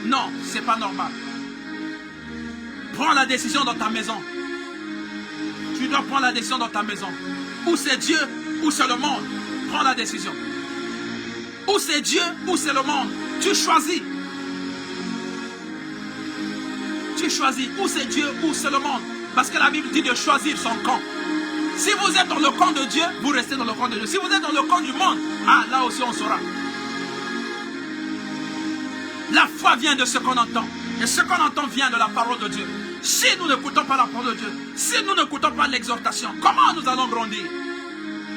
Non, c'est pas normal. Prends la décision dans ta maison. Tu dois prendre la décision dans ta maison. Ou c'est Dieu, ou c'est le monde. Prends la décision. Ou c'est Dieu, ou c'est le monde. Tu choisis. Tu choisis. Ou c'est Dieu, ou c'est le monde. Parce que la Bible dit de choisir son camp. Si vous êtes dans le camp de Dieu, vous restez dans le camp de Dieu. Si vous êtes dans le camp du monde, ah, là aussi on saura. La foi vient de ce qu'on entend. Et ce qu'on entend vient de la parole de Dieu. Si nous n'écoutons pas la parole de Dieu, si nous n'écoutons pas l'exhortation, comment nous allons grandir?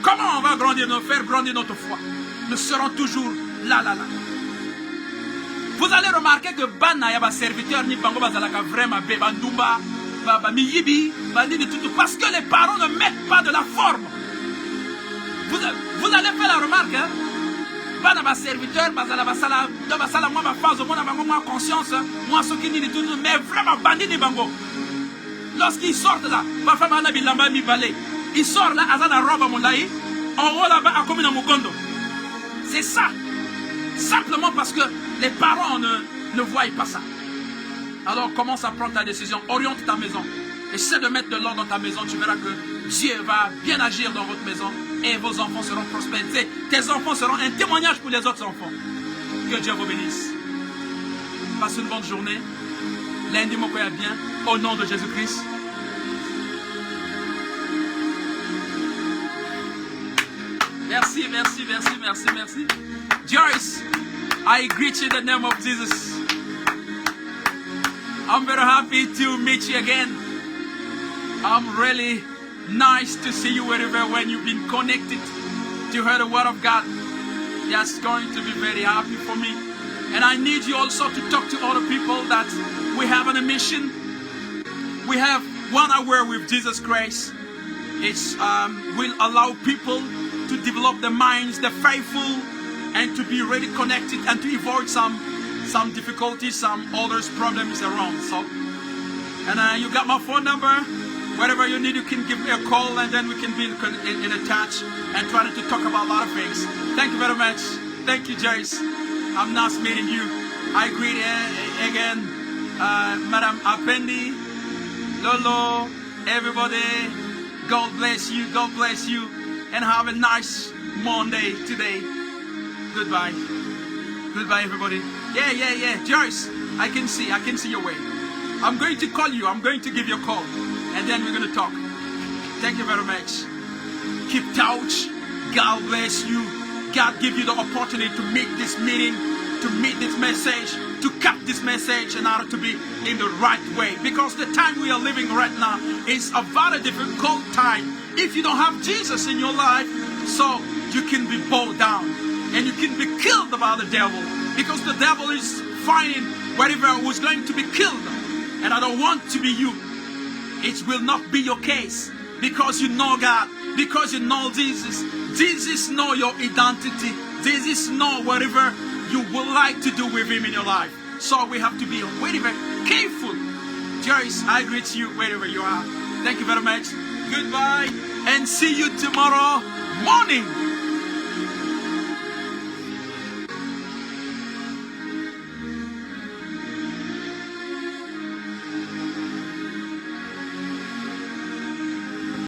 Comment on va grandir, nous faire grandir notre foi? Nous serons toujours là. Vous allez remarquer que Bana yaba serviteur ni bango bazalaka vraiment beba ndumba baba miyibi bandi de tout parce que les parents ne mettent pas de la forme. Vous allez faire la remarque, hein? Bana ba serviteur bazala basala do basala moi ba phase moi na bango moi conscience moi ce qui ni tout mais vraiment bandi ni bango. Lorsqu'ils sortent là, ma femme a bilamba mi balé. Il sort là azana roba molai en haut là-bas à comme na mukondo. C'est ça. Simplement parce que les parents ne voient pas ça. Alors commence à prendre ta décision. Oriente ta maison. Essaie de mettre de l'ordre dans ta maison. Tu verras que Dieu va bien agir dans votre maison. Et vos enfants seront prospères. Tes enfants seront un témoignage pour les autres enfants. Que Dieu vous bénisse. Passe une bonne journée. Lundi mokoya bien. Au nom de Jésus-Christ. Merci. Joyce, I greet you in the name of Jesus. I'm very happy to meet you again. I'm really nice to see you wherever when you've been connected to hear the word of God. That's going to be very happy for me. And I need you also to talk to other people that we have on a mission. We have 1 hour with Jesus Christ. It will allow people to develop their minds, the faithful, and to be really connected and to avoid some difficulties, some others problems around. So, and you got my phone number. Whatever you need, you can give me a call, and then we can be in a touch and try to talk about a lot of things. Thank you very much. Thank you, Joyce. I'm nice meeting you. I greet again, Madam Apendi, Lolo, everybody. God bless you. God bless you. And have a nice Monday today. Goodbye. Goodbye, everybody. Yeah. Joyce, I can see your way. I'm going to call you. I'm going to give you a call. And then we're going to talk. Thank you very much. Keep touch. God bless you. God give you the opportunity to meet this meeting, to meet this message, to cut this message in order to be in the right way. Because the time we are living right now is a very difficult time. If you don't have Jesus in your life, so you can be bowed down and you can be killed by the devil, because the devil is finding wherever who's going to be killed. And I don't want to be you. It will not be your case, because you know God, because you know Jesus. Jesus know your identity. Jesus know whatever you would like to do with him in your life. So we have to be very, very careful. Joyce, I greet you wherever you are. Thank you very much. Goodbye, and see you tomorrow morning.